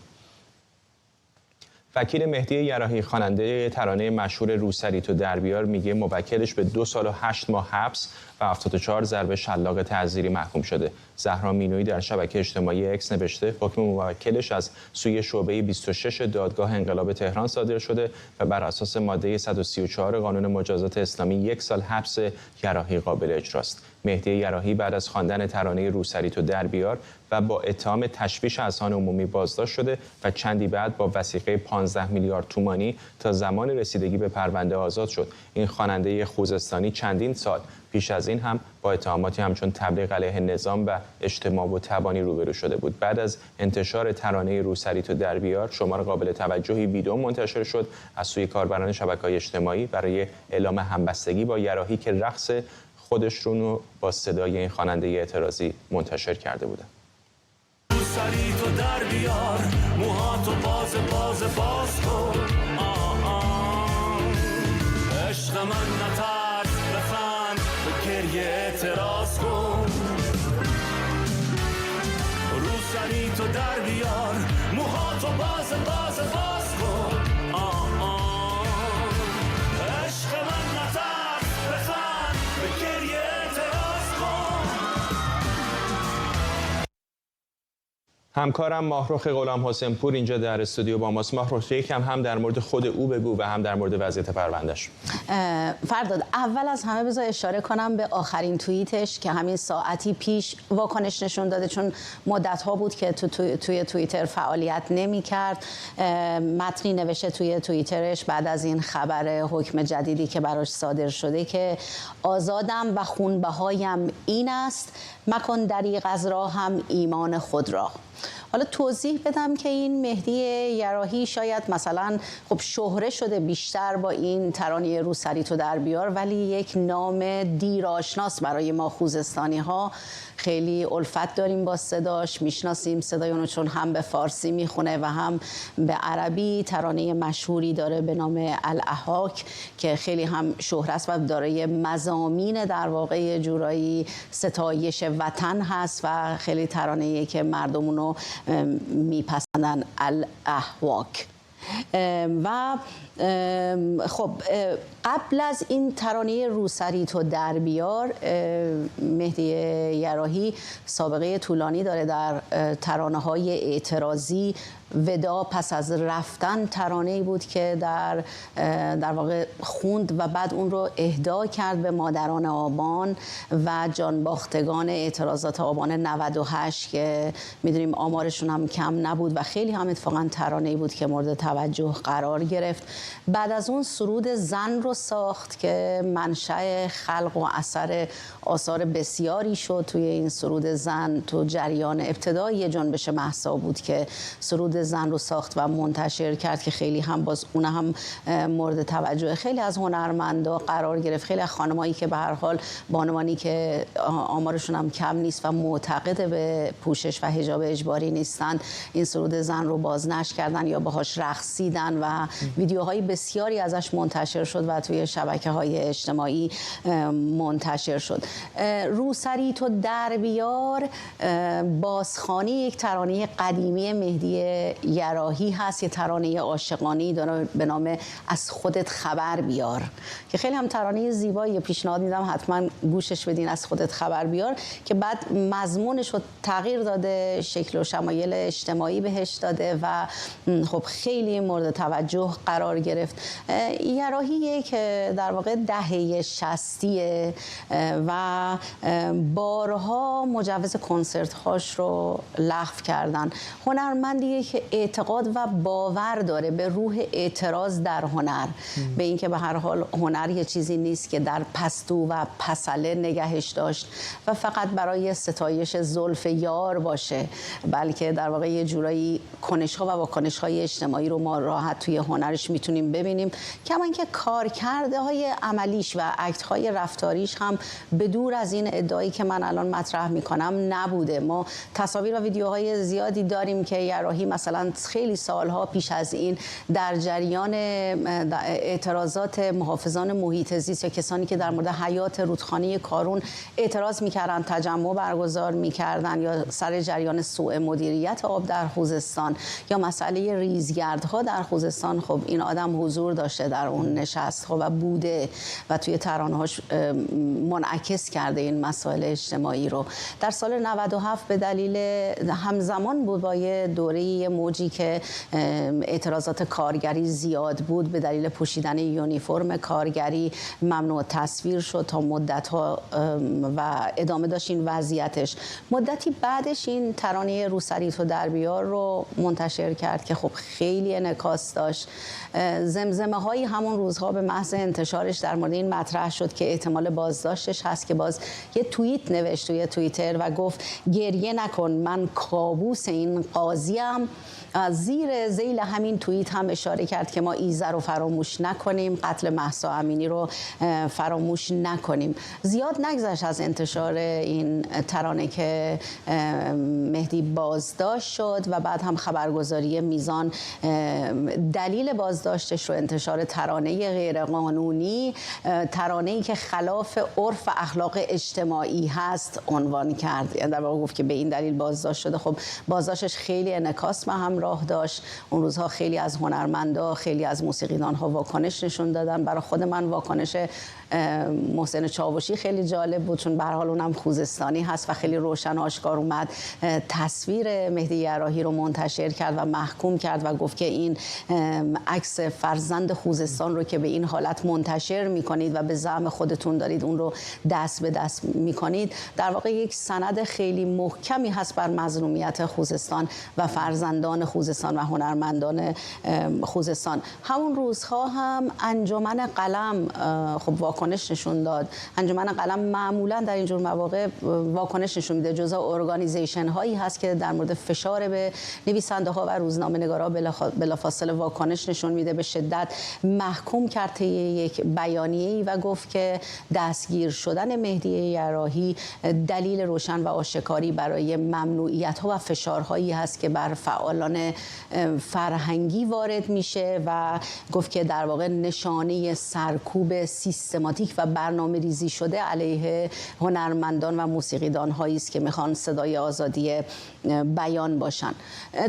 وکیل مهدی یراحی خواننده ترانه مشهور روسری تو در بیار میگه موکلش به 2 سال و 8 ماه حبس و 74 ضربه شلاق تعزیری محکوم شده. زهرا مینویی در شبکه اجتماعی اکس نوشته حکم موکلش از سوی شعبه 26 دادگاه انقلاب تهران صادر شده و بر اساس ماده 134 قانون مجازات اسلامی 1 سال حبس یراحی قابل اجراست. مهدی یراحی بعد از خواندن ترانه روسری تو در بیار و با اتهام تشویش اذهان عمومی بازداشت شده و چندی بعد با وثیقه 15 میلیارد تومانی تا زمان رسیدگی به پرونده آزاد شد. این خواننده خوزستانی چندین سال پیش از این هم با اتهاماتی همچون تبلیغ علیه نظام و اجتماع و تبانی روبرو شده بود. بعد از انتشار ترانه روسری تو در بیار شمار قابل توجهی ویدئو منتشر شد از سوی کاربران شبکه‌های اجتماعی برای اعلام همبستگی با یراحی که رقص خودش رو با صدای این خواننده اعتراضی منتشر کرده بودند. روسری تو در بیار موهاتو باز کن عشق من نترس بخند به گریه اعتراض کن روسری تو در بیار موهاتو باز کن عشق من نترس بخند به گریه اعتراض کن. همکارم ماهرخ غلام حسین پور اینجا در استودیو با ماست. ماهرخ یکم هم در مورد خود او بگو و هم در مورد وضعیت پروندهش. فرداد، اول از همه بذار اشاره کنم به آخرین توییتش که همین ساعتی پیش واکنش نشون داده، چون مدت‌ها بود که توی توییتر فعالیت نمی‌کرد. متنی نوشته توی توییترش بعد از این خبر حکم جدیدی که براش صادر شده که آزادم و خونبهایم این است، مکن دریغ از راهم ایمان خود را. حالا توضیح بدم که این مهدی یراحی شاید مثلا خب شهره شده بیشتر با این ترانه روسری تو در بیار، ولی یک نام دیر آشناس برای ما خوزستانی ها. خیلی الفت داریم با صداش، میشناسیم صدای اونو، چون هم به فارسی میخونه و هم به عربی. ترانه مشهوری داره به نام الاحاک که خیلی هم شهره است و دارای مضامین در واقع یه جورایی ستایش وطن هست و خیلی ترانه‌ایه که مردم اونو میپسندن، الاحواک. و خب قبل از این ترانه روسری تو در بیار مهدی یراحی سابقه طولانی داره در ترانه‌های اعتراضی. ودا پس از رفتن ترانه‌ای بود که در واقع خوند و بعد اون رو اهدا کرد به مادران آبان و جانباختگان اعتراضات آبان 98 که میدونیم آمارشون هم کم نبود و خیلی هم اتفاقا ترانه‌ای بود که مورد توجه قرار گرفت. بعد از اون سرود زن رو ساخت که منشأ خلق و اثر آثار بسیاری شد. توی این سرود زن تو جریان ابتدایی جنبش مهسا بود که سرود زن رو ساخت و منتشر کرد که خیلی هم باز اون هم مورد توجه خیلی از هنرمندا قرار گرفت. خیلی از خانمایی که به هر حال بانوانی که آمارشون هم کم نیست و معتقد به پوشش و حجاب اجباری نیستند، این سرود زن رو بازنشر کردن یا باهاش رقصیدن و ویدیوهای بسیاری ازش منتشر شد و توی شبکه‌های اجتماعی منتشر شد. روسری تو در بیار بازخوانی یک ترانه قدیمی مهدی یراحی هست، یه ترانه عاشقانه‌ای داره به نام از خودت خبر بیار که خیلی هم ترانه زیبایی، پیشنهاد میدم حتما گوشش بدین. از خودت خبر بیار که بعد مضمونش رو تغییر داده، شکل و شمایل اجتماعی بهش داده و خب خیلی مورد توجه قرار گرفت. یراحی که در واقع دهه 60 و بارها مجوز کنسرت هاش رو لغو کردن. هنرمندیه که اعتقاد و باور داره به روح اعتراض در هنر، به اینکه به هر حال هنر یه چیزی نیست که در پستو و پسله نگهش داشت و فقط برای ستایش زلف یار باشه، بلکه در واقع یه جورایی کنش‌ها و واکنش‌های اجتماعی رو ما راحت توی هنرش میتونیم ببینیم. کما اینکه کارکردهای عملیش و اکت‌های رفتاریش هم به دور از این ادعایی که من الان مطرح میکنم نبوده. ما تصاویر و ویدیوهای زیادی داریم که یراحی مثلا مثلا خیلی سالها پیش از این در جریان اعتراضات محافظان محیط زیست یا کسانی که در مورد حیات رودخانه کارون اعتراض میکردن، تجمع برگزار میکردن، یا سر جریان سوء مدیریت آب در خوزستان یا مسئله ریزگردها در خوزستان، خب این آدم حضور داشته در اون نشست و بوده و توی ترانه‌هاش منعکس کرده این مسائل اجتماعی رو. در سال 97 به دلیل همزمان بود با یه دوره موجی که اعتراضات کارگری زیاد بود، به دلیل پوشیدن یونیفرم کارگری ممنوع تصویر شد تا مدت‌ها و ادامه داشت این وضعیتش. مدتی بعدش این ترانه روسری تو در بیار رو منتشر کرد که خب خیلی انعکاس داشت. زمزمه هایی همون روزها به محض انتشارش در مورد این مطرح شد که احتمال بازداشتش هست که باز یه توییت نوشت توی توییتر و گفت گریه نکن، من کابوس این قاضیم. زیر ذیل همین توییت هم اشاره کرد که ما ایزه رو فراموش نکنیم، قتل مهسا امینی رو فراموش نکنیم. زیاد نگذشت از انتشار این ترانه که مهدی بازداشت شد و بعد هم خبرگزاری میزان دلیل بازداشتش رو انتشار ترانه غیرقانونی، ترانه‌ای که خلاف عرف و اخلاق اجتماعی هست عنوان کرد. یعنی در واقع گفت که به این دلیل بازداشت شده. خب بازداشتش خیلی انعکاس به همراه داشت. اون روزها خیلی از هنرمندا، خیلی از موسیقیدان‌ها واکنش نشون دادن. برای خود من واکنش محسن چاوشی خیلی جالب بود، چون به هر حال اونم خوزستانی هست و خیلی روشن آشکار اومد تصویر مهدی یراحی رو منتشر کرد و محکوم کرد و گفت که این عکس فرزند خوزستان رو که به این حالت منتشر می‌کنید و به زعم خودتون دارید اون رو دست به دست می‌کنید، در واقع یک سند خیلی محکمی هست بر مظلومیت خوزستان و فرزندان خوزستان و هنرمندان خوزستان. همون روزها هم انجمن قلم خب واکنش نشون داد. انجمن قلم معمولا در اینجور مواقع واکنش نشون میده، جزء ارگانیزیشن هایی هست که در مورد فشار به نویسنده ها و روزنامه‌نگارا بلافاصله واکنش نشون میده. به شدت محکوم کرد یک بیانیه‌ای و گفت که دستگیر شدن مهدی یراحی دلیل روشن و آشکاری برای ممنوعیت‌ها و فشارهایی هست که بر فعالان فرهنگی وارد میشه و گفت که در واقع نشانه سرکوب سیستماتیک و برنامه ریزی شده علیه هنرمندان و موسیقیدان هایی است که میخوان صدای آزادی بیان باشن.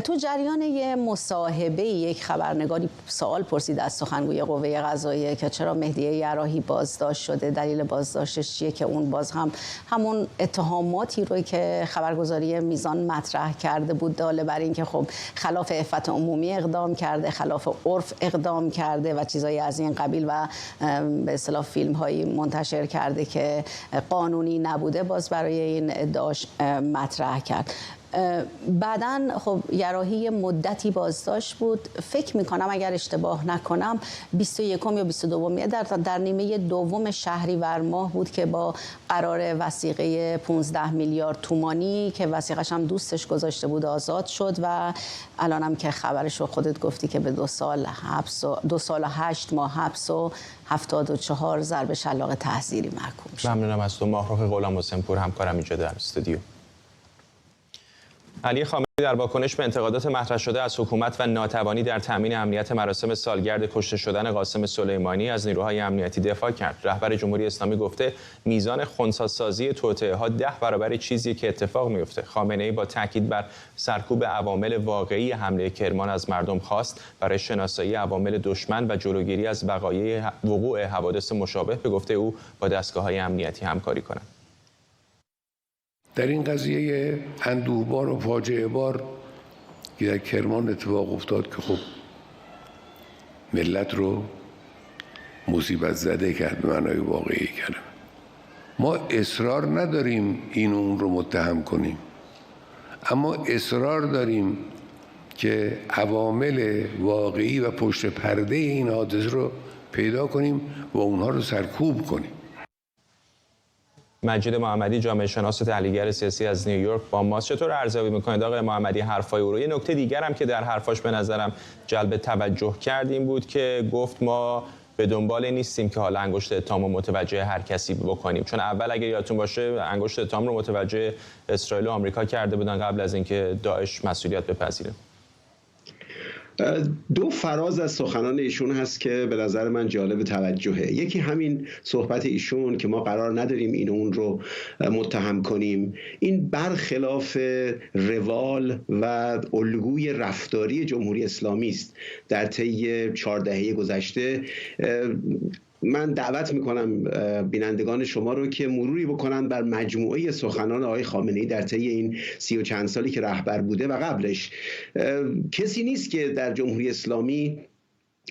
تو جریان یه مصاحبه یک خبرنگاری سوال پرسید از سخنگوی قوه قضاییه که چرا مهدی یراحی بازداشت شده، دلیل بازداشتش چیه، که اون باز هم همون اتهاماتی رو که خبرگزاری میزان مطرح کرده بود داله بر این که خب خلاف عفت عمومی اقدام کرده، خلاف عرف اقدام کرده و چیزایی از این قبیل و به اصطلاح فیلم هایی منتشر کرده که قانونی نبوده، باز برای این ادعاش مطرح کرد. بعدن خب یراحی مدتی بازداشت بود. فکر میکنم اگر اشتباه نکنم 21 یا 22 در نیمه دوم شهریور ماه بود که با قرار وثیقه 15 میلیارد تومانی که وثیقش هم دوستش گذاشته بود آزاد شد و الانم که خبرش رو خودت گفتی که به 2 سال حبس و 2 سال و 8 ماه حبس و 74 ضرب شلاق تحذیری محکوم شد. ممنونم از تو ماهرخ غلامحسین‌پور، همکارم اینجا در استودیو. علی خامنه‌ای در واکنش به انتقادات مطرح شده از حکومت و ناتوانی در تامین امنیت مراسم سالگرد کشته شدن قاسم سلیمانی از نیروهای امنیتی دفاع کرد. رهبر جمهوری اسلامی گفته میزان خنثی‌سازی توطئه‌ها 10 برابر چیزی که اتفاق میفته. خامنه‌ای با تاکید بر سرکوب عوامل واقعی حمله کرمان از مردم خواست برای شناسایی عوامل دشمن و جلوگیری از وقوع حوادث مشابه به گفته او با دستگاه‌های امنیتی همکاری کنند. در این قضیه اندوهبار و فاجعه بار که در کرمان اتفاق افتاد که خب ملت رو مصیبت زده کرد به معنای واقعی کلمه. ما اصرار نداریم این و اون رو متهم کنیم، اما اصرار داریم که عوامل واقعی و پشت پرده این حادثه رو پیدا کنیم و اونها رو سرکوب کنیم. مجید محمدی، جامعه شناس و تحلیلگر سیاسی از نیویورک با ماست. چطور ارزیابی می‌کنید آقای محمدی حرفای او رو؟ یه نکته دیگر هم که در حرفاش به نظرم جلب توجه کرد این بود که گفت ما به دنبال نیستیم که حالا انگشت اتهام رو متوجه هر کسی بکنیم، چون اول اگر یادتون باشه انگشت اتهام رو متوجه اسرائیل و آمریکا کرده بودن قبل از اینکه داعش مسئولیت بپذیره. دو فراز از سخنان ایشون هست که به نظر من جالب توجهه. یکی همین صحبت ایشون که ما قرار نداریم این اون رو متهم کنیم، این برخلاف روال و الگوی رفتاری جمهوری اسلامی است در طی 4 دهه گذشته. من دعوت میکنم بینندگان شما رو که مروری بکنن بر مجموعه سخنان آقای خامنه‌ای در طی این 30 و چند سالی که رهبر بوده و قبلش. کسی نیست که در جمهوری اسلامی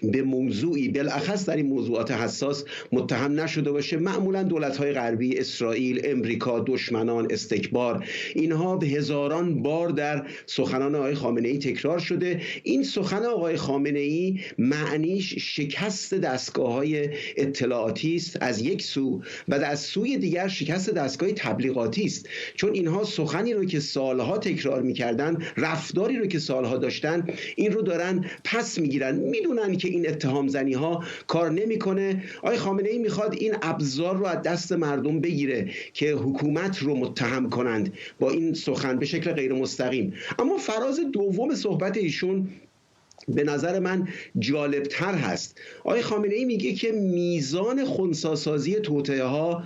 به موضوعی بالاخص در این موضوعات حساس متهم نشده باشه. معمولا دولت‌های غربی، اسرائیل، امریکا، دشمنان، استکبار، اینها به هزاران بار در سخنان آقای خامنه‌ای تکرار شده. این سخن آقای خامنه‌ای معنیش شکست دستگاه‌های اطلاعاتی است از یک سو و از سوی دیگر شکست دستگاه تبلیغاتی است، چون اینها سخنی رو که سالها تکرار می‌کردن، رفتاری رو که سالها داشتن، این رو دارن پس می‌گیرن. میدونن که این اتهام زنی ها کار نمیکنه. آقای خامنه‌ای میخواد این ابزار رو از دست مردم بگیره که حکومت رو متهم کنند با این سخن به شکل غیر مستقیم. اما فراز دوم صحبت ایشون به نظر من جالبتر هست. آقای خامنه‌ای میگه که میزان خنثی‌سازی توطئه‌ها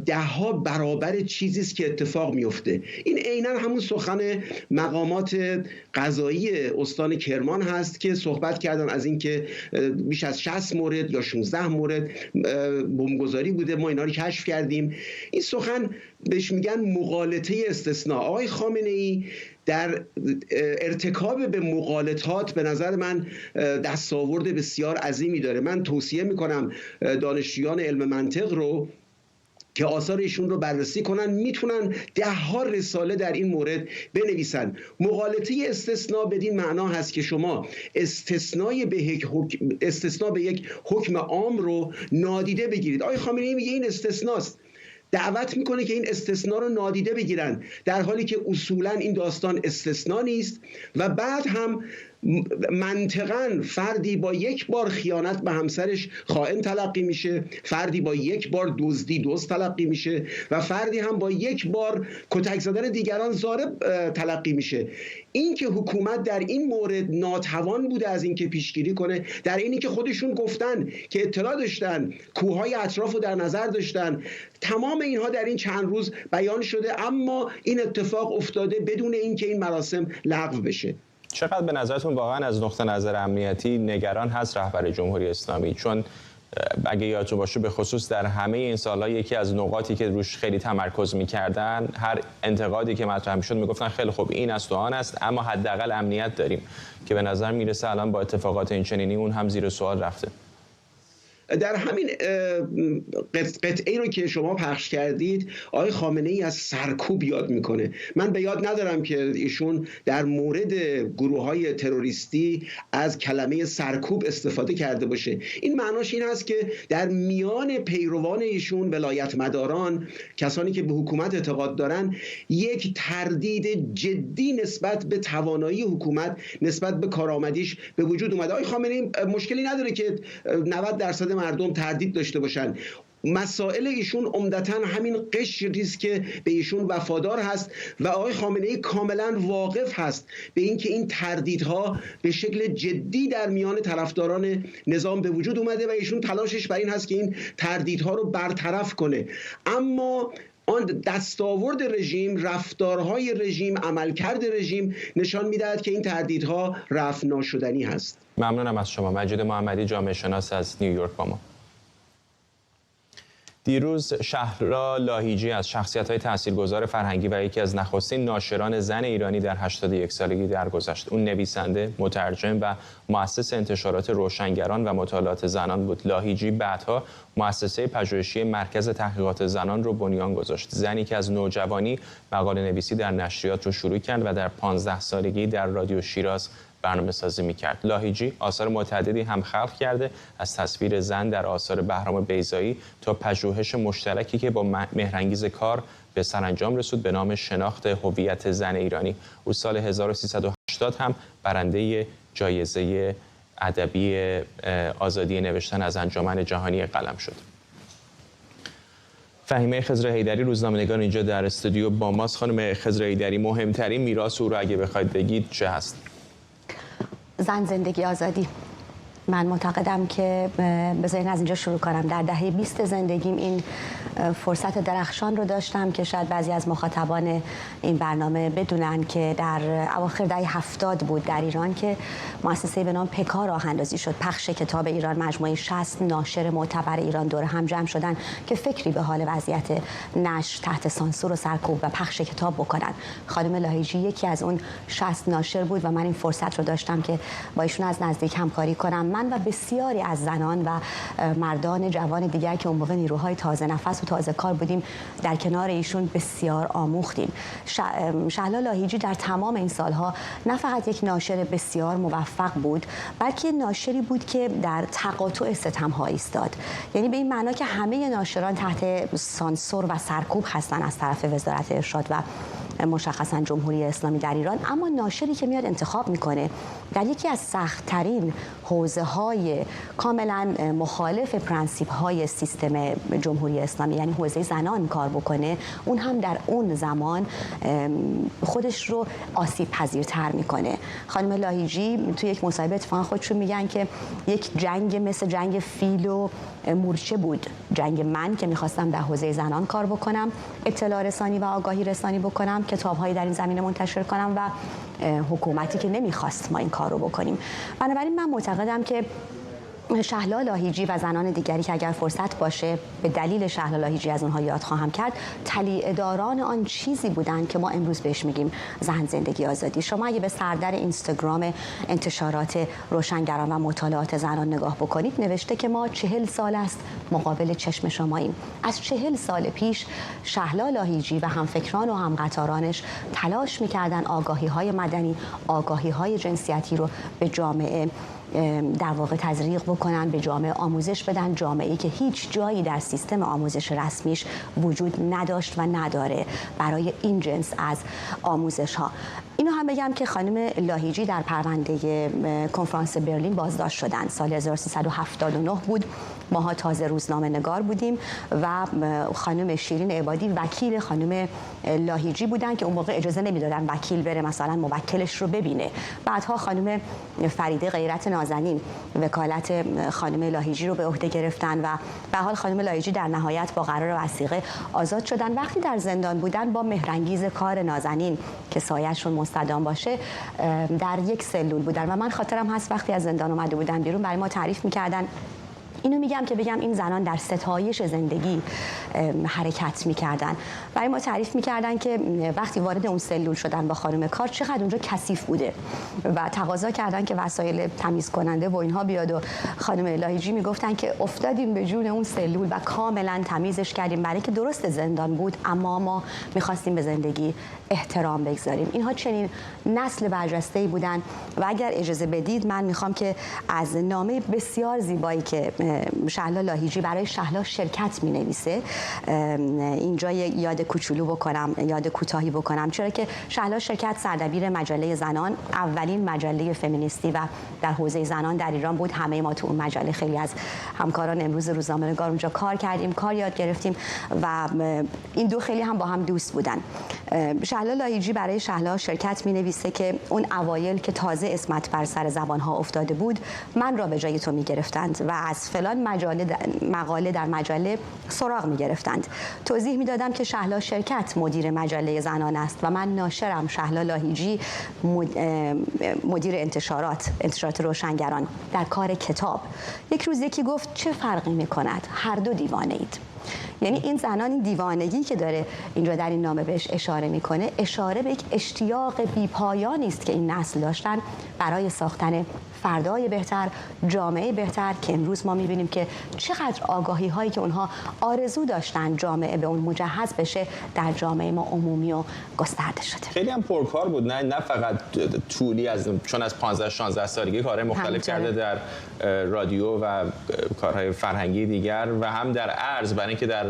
10 برابر چیزی است که اتفاق میفته. این عیناً همون سخن مقامات قضایی استان کرمان هست که صحبت کردن از اینکه بیش از 60 مورد یا 16 مورد بمبگذاری بوده، ما اینا رو کشف کردیم. این سخن بهش میگن مغالطه استثناء. آقای خامنه‌ای در ارتکاب به مغالطات به نظر من دستاورد بسیار عظیمی داره. من توصیه میکنم دانشجویان علم منطق رو که آثار ایشون رو بررسی کنن، میتونن 10 رساله در این مورد بنویسن. مغالطه استثناء بدین معنا هست که شما استثناء به یک حکم عام رو نادیده بگیرید. آقای خامنه‌ای میگه این استثناست، دعوت میکنه که این استثناء رو نادیده بگیرن، در حالی که اصولا این داستان استثناء نیست. و بعد هم منطقاً فردی با یک بار خیانت به همسرش خائن تلقی میشه، فردی با یک بار دزدی دزد تلقی میشه و فردی هم با یک بار کتک زدن دیگران ضارب تلقی میشه. این که حکومت در این مورد ناتوان بوده از اینکه پیشگیری کنه، در اینی که خودشون گفتن که اطلاع داشتن، کوههای اطراف رو در نظر داشتن، تمام اینها در این چند روز بیان شده، اما این اتفاق افتاده بدون اینکه این مراسم لغو بشه. چقدر به نظرتون واقعا از نقطه نظر امنیتی نگران هست رهبر جمهوری اسلامی؟ چون اگه یادتون باشه به خصوص در همه این سال‌ها یکی از نقاطی که روش خیلی تمرکز می‌کردن، هر انتقادی که مطرح می‌شد میگفتن خیلی خوب این است و آن است، اما حداقل امنیت داریم، که به نظر میرسه الان با اتفاقات این چنینی اون هم زیر سوال رفته. در همین قطعه رو که شما پخش کردید آقای خامنه‌ای از سرکوب یاد میکنه. من به یاد ندارم که ایشون در مورد گروه‌های تروریستی از کلمه سرکوب استفاده کرده باشه. این معناش این هست که در میان پیروان ایشون، ولایت مداران، کسانی که به حکومت اعتقاد دارن، یک تردید جدی نسبت به توانایی حکومت، نسبت به کارآمدیش به وجود اومده. آقای خامنه‌ای مشکلی نداره که 90% مردم تردید داشته باشن. مسائل ایشون عمدتاً همین قشری است که به ایشون وفادار هست و آقای خامنه‌ای کاملا واقف هست به اینکه این تردیدها به شکل جدی در میان طرفداران نظام به وجود اومده و ایشون تلاشش بر این هست که این تردیدها رو برطرف کنه. اما آن دستاورد رژیم، رفتارهای رژیم، عملکرد رژیم نشان می‌دهد که این تردیدها رفع ناشدنی هست. ممنونم از شما. مجید محمدی، جامعه شناس از نیویورک با ما. دیروز شهرا لاهیجی از شخصیت‌های تاثیرگذار فرهنگی و یکی از نخستین ناشران زن ایرانی در 81 سالگی درگذشت. اون نویسنده، مترجم و مؤسس انتشارات روشنگران و مطالعات زنان بود. لاهیجی بعدها مؤسسه پژوهشی مرکز تحقیقات زنان رو بنیان گذاشت. زنی که از نوجوانی مقاله نویسی در نشریات رو شروع کرد و در 15 سالگی در رادیو شیراز برنامه‌سازی می‌کرد. لاهیجی آثار متعددی هم خلق کرده، از تصویر زن در آثار بهرام بیضایی تا پژوهش مشترکی که با مهرانگیز کار به سرانجام رسید به نام شناخت هویت زن ایرانی. او سال 1380 هم برنده جایزه ادبی آزادی نوشتن از انجمن جهانی قلم شد. فهیمه خضر حیدری، روزنامه‌نگار، اینجا در استودیو با ماست. خانم خضر حیدری، مهمترین میراث او رو اگه بخواید بگید چه هست؟ زن زندگی آزادی. من معتقدم که بذارین از اینجا شروع کنم. در دهه 20 زندگیم این فرصت درخشان رو داشتم که شاید بعضی از مخاطبان این برنامه بدونن که در اواخر دهه 70 بود در ایران که مؤسسه به نام پکا راه اندازی شد. پخش کتاب ایران، مجموعه 60 ناشر معتبر ایران دور هم جمع شدن که فکری به حال وضعیت نشر تحت سانسور و سرکوب و پخش کتاب بکنن. خانم لاهیجی یکی از اون 60 ناشر بود و من این فرصت رو داشتم که با ایشون از نزدیک همکاری کنم. من و بسیاری از زنان و مردان جوان دیگر که اون موقع نیروهای تازه نفس و تازه کار بودیم در کنار ایشون بسیار آموختیم. شهلا لاهیجی در تمام این سالها نه فقط یک ناشر بسیار موفق بود، بلکه ناشری بود که در تقاطع ستم‌ها ایستاد. یعنی به این معنا که همه ناشران تحت سانسور و سرکوب هستن از طرف وزارت ارشاد و مشخصا جمهوری اسلامی در ایران، اما ناشری که میاد انتخاب میکنه در یکی از سخت‌ترین حوزه‌های کاملا مخالف پرنسیپ‌های سیستم جمهوری اسلامی، یعنی حوزه زنان کار بکنه، اون هم در اون زمان خودش رو آسیب پذیرتر میکنه. خانم لاهیجی توی یک مصاحبه اتفاقا خودشون میگن که یک جنگ مثل جنگ فیل و مورچه بود. جنگ من که میخواستم در حوزه زنان کار بکنم، اطلاع رسانی و آگاهی رسانی بکنم، کتاب‌هایی در این زمینه منتشر کنم و حکومتی که نمیخواست ما این کار رو بکنیم. بنابراین من معتقدم که شهلا لاهیجی و زنان دیگری که اگر فرصت باشه به دلیل شهلا لاهیجی از اونها یاد خواهم کرد، تلیعه‌داران آن چیزی بودن که ما امروز بهش میگیم زن زندگی آزادی. شما اگه به سردر اینستاگرام انتشارات روشنگران و مطالعات زنان نگاه بکنید، نوشته که ما 40 سال است مقابل چشم شماییم. از 40 سال پیش شهلا لاهیجی و همفکران و همقطارانش تلاش میکردن آگاهی‌های مدنی، آگاهی‌های جنسیتی رو به جامعه در واقع تزریق بکنن، به جامعه آموزش بدن، جامعه‌ای که هیچ جایی در سیستم آموزش رسمیش وجود نداشت و نداره برای این جنس از آموزش ها. اینو هم بگم که خانم لاهیجی در پرونده کنفرانس برلین بازداشت شدن. سال 1379 بود. ماها تازه روزنامه نگار بودیم و خانم شیرین عبادی وکیل خانم لاهیجی بودن که اون موقع اجازه نمیدادن وکیل بره مثلا موکلش رو ببینه. بعدها خانم فریده غیرت نازنین وکالت خانم لاهیجی رو به عهده گرفتن و به حال خانم لاهیجی در نهایت با قرار وثیقه آزاد شدن. وقتی در زندان بودن با مهرانگیز کار نازنین که سایه‌شون مستدام باشه در یک سلول بودن و من خاطرم هست وقتی از زندان اومده بودن بیرون برای ما تعریف می‌کردن. اینو میگم که بگم این زنان در ستایش زندگی حرکت میکردن. برای ما تعریف میکردن که وقتی وارد اون سلول شدن با خانم کار چقدر اونجا کثیف بوده و تقاضا کردن که وسایل تمیز کننده و اینها بیاد و خانم لاهیجی میگفتن که افتادیم به جون اون سلول و کاملا تمیزش کردیم برای که درست زندان بود اما ما میخواستیم به زندگی احترام بگذاریم. اینها چنین نسل برجسته‌ای بودن و اگر اجازه بدید من میخوام که از نامه بسیار زیبایی که شهلا لاهیجی برای شهلا شرکت می‌نویسه اینجا یاد کوچولو بکنم، یاد کوتاهی بکنم، چرا که شهلا شرکت سردبیر مجله زنان، اولین مجله فمینیستی و در حوزه زنان در ایران بود. همه ما تو اون مجله خیلی از همکاران امروز روزنامه‌نگار اونجا کار کردیم، کار یاد گرفتیم و این دو خیلی هم با هم دوست بودن. شهلا لاهیجی برای شهلا شرکت می‌نویسه که اون اوایل که تازه اسمت بر سر زبان‌ها افتاده بود، من را به جای تو می‌گرفتند و از فلان مقاله در مجله سراغ می‌گرفتند. توضیح می‌دادم که شهلا شرکت مدیر مجله زنان است و من ناشرم شهلا لاهیجی مدیر انتشارات روشنگران در کار کتاب. یک روز یکی گفت چه فرقی می‌کند؟ هر دو دیوانه اید. یعنی این زنان این دیوانگی که داره اینجا در این نامه بهش اشاره میکنه، اشاره به یک اشتیاق بی‌پایانی است که این نسل داشتن برای ساختن فردای بهتر، جامعه بهتر که امروز ما میبینیم که چقدر آگاهی هایی که اونها آرزو داشتن جامعه به اون مجهز بشه در جامعه ما عمومی و گسترده شده. خیلی هم پرکار بود، نه فقط طولی چون از 15-16 سالگی کارهای مختلف کرده در رادیو و کارهای فرهنگی دیگر و هم در ارز برای اینکه در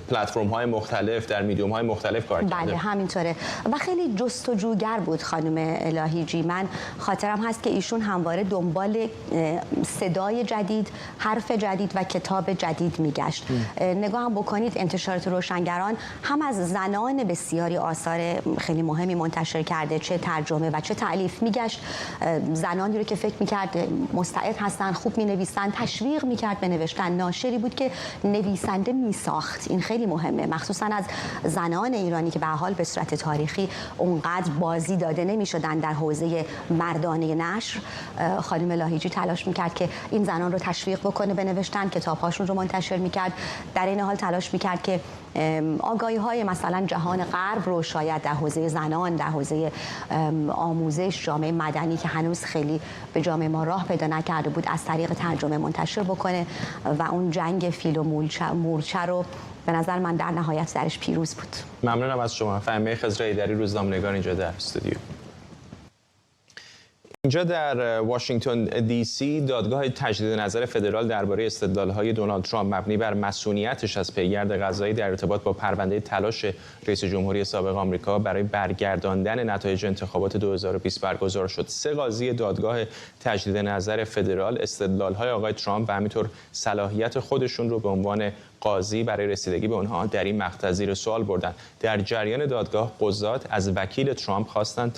پلتفرم های مختلف، در میدیوم های مختلف کار کرده. بله همینطوره و خیلی جستجوگر بود خانم الهیجی. من خاطرم هست که ایشون همواره دنبال صدای جدید، حرف جدید و کتاب جدید میگشت. نگاه هم بکنید انتشارات روشنگران هم از زنان بسیاری آثار خیلی مهمی منتشر کرده، چه ترجمه و چه تألیف. میگشت زنانی رو که فکر میکرد مستعد هستن، خوب مینویسن، تشویق میکرد به نوشتن. ناشری بود که نویسنده میساخت. این خیلی مهمه، مخصوصا از زنان ایرانی که به حال به صورت تاریخی اونقدر بازی داده نمیشدن در حوزه مردانه نشر. خانم لاهیجی تلاش میکرد که این زنان رو تشویق بکنه به نوشتن، کتاب‌هاشون رو منتشر میکرد. در این حال تلاش میکرد که آگاهی‌های مثلا جهان غرب رو شاید در حوزه زنان، در حوزه آموزش، جامعه مدنی که هنوز خیلی به جامعه ما راه پیدا نکرده بود، از طریق ترجمه منتشر بکنه و اون جنگ فیل و مورچه رو به نظر من در نهایت درش پیروز بود. ممنونم از شما. فهمیه خضر ایدری، روزنامه‌نگار اینجا در استودیو. اینجا در واشنگتن دی سی دادگاه تجدید نظر فدرال درباره استدلال‌های دونالد ترامپ مبنی بر مسئولیتش از پیگرد قضایی در ارتباط با پرونده تلاش رئیس جمهوری سابق آمریکا برای برگرداندن نتایج انتخابات 2020 برگزار شد. 3 قاضی دادگاه تجدید نظر فدرال استدلال‌های آقای ترامپ و همینطور صلاحیت خودشون رو به عنوان قاضی برای رسیدگی به اونها در این مقطع زیر سوال بردن. در جریان دادگاه قضات از وکیل ترامپ خواستند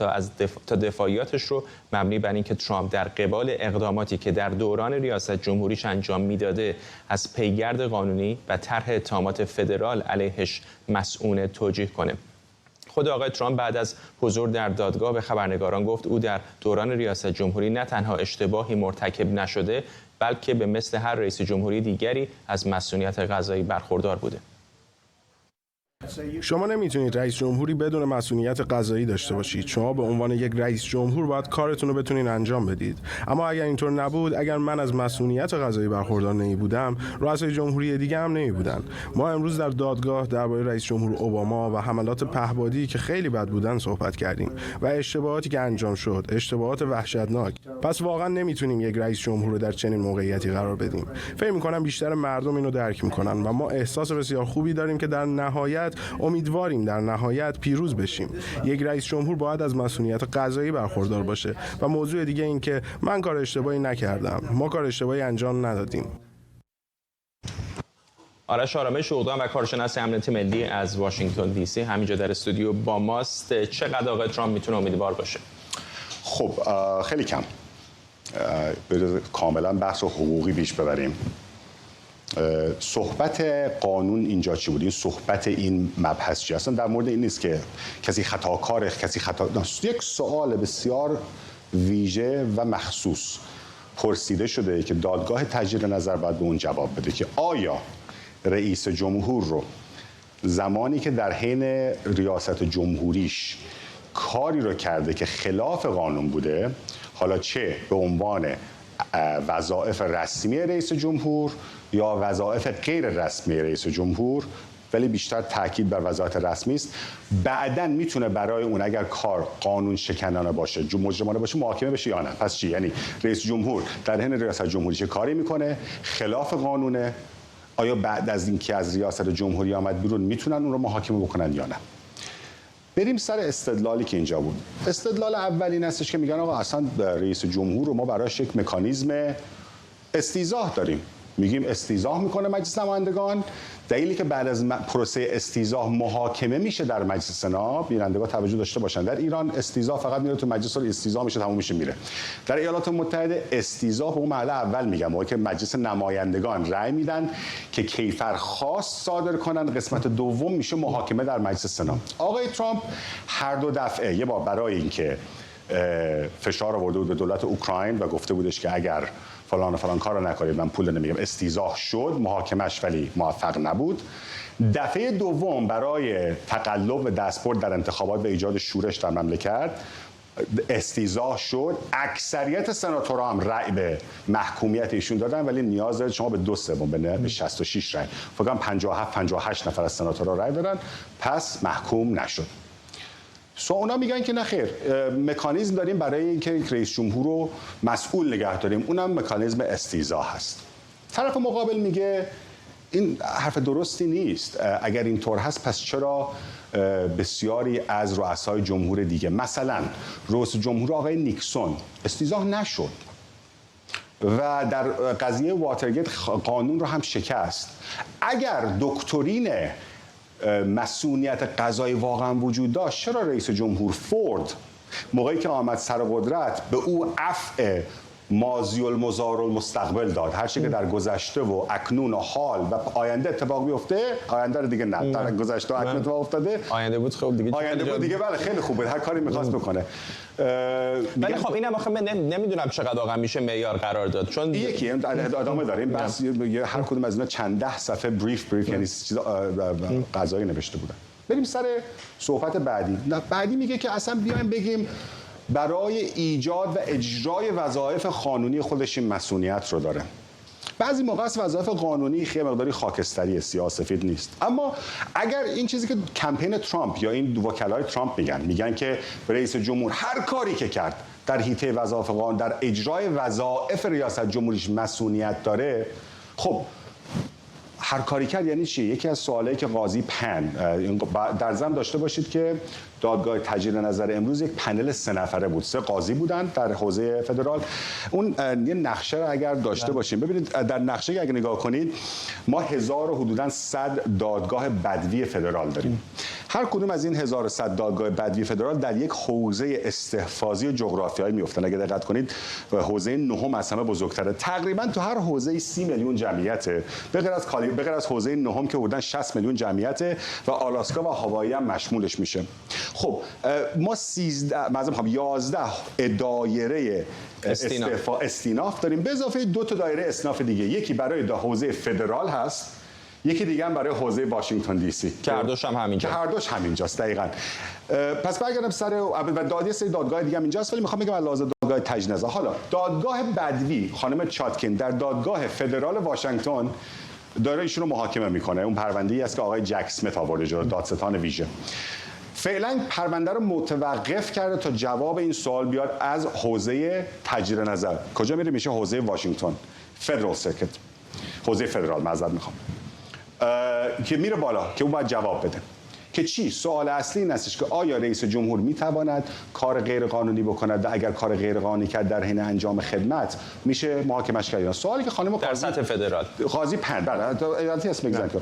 تا دفاعیاتش رو مبنی بر اینکه ترامپ در قبال اقداماتی که در دوران ریاست جمهوریش انجام میداده از پیگرد قانونی و طرح اتهامات فدرال علیهش مسئول توجیه کنه. خود آقای ترامپ بعد از حضور در دادگاه به خبرنگاران گفت او در دوران ریاست جمهوری نه تنها اشتباهی مرتکب نشده بلکه به مثل هر رئیس جمهوری دیگری از مسئولیت قضایی برخوردار بوده. شما نمیتونید رئیس جمهوری بدون مسئولیت قضایی داشته باشید. شما به عنوان یک رئیس جمهور باید کارتون رو بتونین انجام بدید. اما اگر اینطور نبود، اگر من از مسئولیت قضایی برخوردار نمی بودم، رؤسای جمهوری دیگه هم نمی بودن. ما امروز در دادگاه درباره رئیس جمهور اوباما و حملات پهپادی که خیلی بد بودن صحبت کردیم و اشتباهاتی که انجام شد، اشتباهات وحشتناک. پس واقعا نمیتونیم یک رئیس جمهور رو در چنین موقعیتی قرار بدیم. فکر می‌کنم بیشتر مردم اینو درک می‌کنن و ما احساس بسیار خوبی داریم که در نهایت امیدواریم در نهایت پیروز بشیم. یک رئیس جمهور باید از مسئولیت قضایی برخوردار باشه و موضوع دیگه این که من کار اشتباهی نکردم، ما کار اشتباهی انجام ندادیم. آرش آرامش عقدان و کارشناس امنیت ملی از واشنگتن دی سی همینجا در استودیو با ماست. چقدر آقای ترامپ میتونه امیدوار باشه؟ خب خیلی کم. کاملا بحث حقوقی پیش ببریم. صحبت قانون اینجا چی بود؟ این صحبت این مبحث چی؟ اصلا در مورد این نیست که کسی خطاکاره، کسی خطا. یک سوال بسیار ویژه و مخصوص پرسیده شده که دادگاه تجدید نظر باید به اون جواب بده که آیا رئیس جمهور رو زمانی که در حین ریاست جمهوریش کاری رو کرده که خلاف قانون بوده، حالا چه به عنوان وظایف رسمی رئیس جمهور یا وظایف غیر رسمی رئیس جمهور، ولی بیشتر تاکید بر وظایف رسمی است، بعداً میتونه برای اون اگر کار قانون شکنانه باشه، مجرمانه باشه، محاکمه بشه یا نه. پس چی؟ یعنی رئیس جمهور در حین ریاست جمهوری چه کاری میکنه خلاف قانونه، آیا بعد از اینکه از ریاست جمهوری آمد بیرون میتونن اون رو محاکمه بکنن یا نه؟ بریم سر استدلالی که اینجا بود. استدلال اولین هستش که میگن آقا اصلا رئیس جمهور رو ما براش یک مکانیزم استیضاح داریم. میگیم استیضاح میکنه مجلس نمایندگان، دلیلی که بعد از پروسه استیضاح محاکمه میشه در مجلس سنا. بینندگان توجه داشته باشن در ایران استیضاح فقط میره تو مجلس، رو استیضاح میشه تموم میشه میره. در ایالات متحده استیضاح به اون مرحله اول میگم موقعی که مجلس نمایندگان رأی میدن که کیفرخواست صادر کنن، قسمت دوم میشه محاکمه در مجلس سنا. آقای ترامپ هر دو دفعه، یه بار برای اینکه فشار آورده بود به دولت اوکراین و گفته بودش که اگر فلان و فلان کارو نکنید من پول نمیگم، استیضاح شد، محاکمش ولی موفق نبود. دفعه دوم برای تقلب و دستبرد در انتخابات و ایجاد شورش در مملکت استیضاح شد. اکثریت سناتورها هم رأی به محکومیت ایشون دادن، ولی نیاز دارید شما به 2/3 به 66 رأی، فقط 57-58 نفر از سناتورها رأی دادن، پس محکوم نشد. اونا میگن که نه خیر، مکانیزم داریم برای اینکه رئیس جمهور رو مسئول نگه داریم، اونم مکانیزم استیضاح هست. طرف مقابل میگه این حرف درستی نیست. اگر اینطور هست پس چرا بسیاری از رؤسای جمهور دیگه، مثلا رئیس جمهور آقای نیکسون استیضاح نشد و در قضیه واترگیت قانون رو هم شکست؟ اگر دکترین مسئولیت قضایی واقعا وجود داشت، چرا رئیس جمهور فورد موقعی که آمد سر قدرت به او عفو ماضی المضار المستقبل داد؟ هر چی که در گذشته و اکنون و حال و آینده اتفاق بیفته، آینده رو دیگه نه، در گذشته و اکنون اتفاق افتاده، آینده بود خب دیگه، آینده بود دیگه، بله خیلی خوب بود، هر کاری می‌خواست بکنه. ولی خب اینم آخه من نمیدونم چقدر واقعا میشه معیار قرار داد، چون یکی ادامه داریم بس هر کدوم از اینا چند ده صفحه بریف یعنی چیز قضایی نوشته بودن. بریم سر صحبت بعدی میگه که اصلا بیایم بگیم برای ایجاد و اجرای وظایف قانونی خودش این مسئولیت رو داره. بعضی موقع است وظایف قانونی خیلی مقداری خاکستری سیاه‌سفید نیست. اما اگر این چیزی که کمپین ترامپ یا این وکلای ترامپ میگن که رئیس جمهور هر کاری که کرد در حیطه وظایف قانون، در اجرای وظایف ریاست جمهوریش مسئولیت داره، خب هر کاری کرد یعنی چی؟ یکی از سوالایی که قاضی پن در ضمن داشته باشید که دادگاه تجدید نظر امروز یک پنل 3 نفره بود، 3 قاضی بودن در حوزه فدرال. اون یه نقشه رو اگر داشته باشیم، ببینید در نقشه اگر نگاه کنید ما 1000 و حدوداً 100 دادگاه بدوی فدرال داریم. هر کدوم از این 1100 دادگاه بدوی فدرال در یک حوزه استحفاظی و جغرافیایی میافتن. اگه دقت کنید حوزه نهم از همه بزرگتره، تقریبا تو هر حوزه 30 میلیون جمعیته، به غیر از حوزه نهم که حدوداً 60 میلیون جمعیته و آلاسکا و هاوایی هم مشمولش میشه. خب ما 11 دایره استیناف داریم، به اضافه 2 تا دایره استیناف دیگه، یکی برای حوزه فدرال هست، یکی دیگه هم برای حوزه واشنگتن دی سی که هر دوش هم همینجاست. دقیقاً. پس برگردم سر و سری دادگاه دیگه هم اینجاست، ولی میخوام بگم علاوه دادگاه تجدید نظر، حالا دادگاه بدوی خانم چاتکین در دادگاه فدرال واشنگتن داره ایشون رو محاکمه میکنه. اون پرونده‌ای است که آقای جک اسمیت آورده جلو دادستان ویژه. فعلا پرونده رو متوقف کرده تا جواب این سوال بیاد از حوزه تجدید نظر. کجا میره؟ میشه حوزه واشنگتن، فدرال سرکت، حوزه فدرال، معذرت میخوام، که میره بالا که اون باید جواب بده که چی؟ سوال اصلی این هستش که آیا رئیس جمهور میتواند کار غیر قانونی بکند و اگر کار غیر قانونی کرد در حین انجام خدمت میشه محاکمش کرد؟ سوالی که خانم در سطح فدرال قاضی پن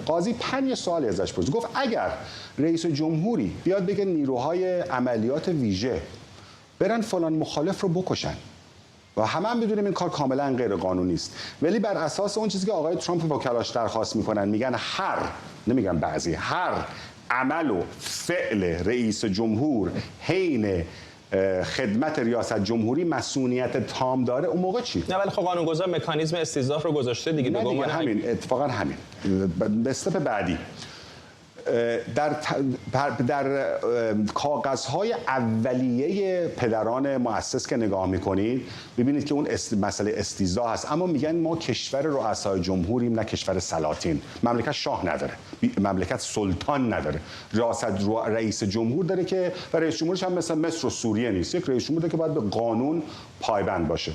قاضی پن یه سوالی ازش پرسید، گفت اگر رئیس جمهوری بیاد بگه نیروهای عملیات ویژه برن فلان مخالف رو بکشن و همه میدونیم این کار کاملا غیر قانونی است، ولی بر اساس اون چیزی که آقای ترامپ و وکلاش درخواست میکنن، میگن نمیگن بعضی، هر عمل و فعل رئیس جمهور حین خدمت ریاست جمهوری مسئولیت تام داره، اون موقع چی؟ نه ولی خب قانونگذار مکانیزم استیضاح رو گذاشته دیگه. نه دیگه همین، اتفاقا همین. به استپ بعدی در کاغذهای اولیه پدران مؤسس که نگاه میکنید ببینید که اون مسئله استیضاح هست، اما میگن ما کشور رؤسای جمهوریم، نه کشور سلاطین. مملکت شاه نداره، مملکت سلطان نداره، رئیس جمهور داره که و رئیس جمهورش هم مثل مصر و سوریه نیست، یک رئیس جمهور داره که باید به قانون پایبند باشه.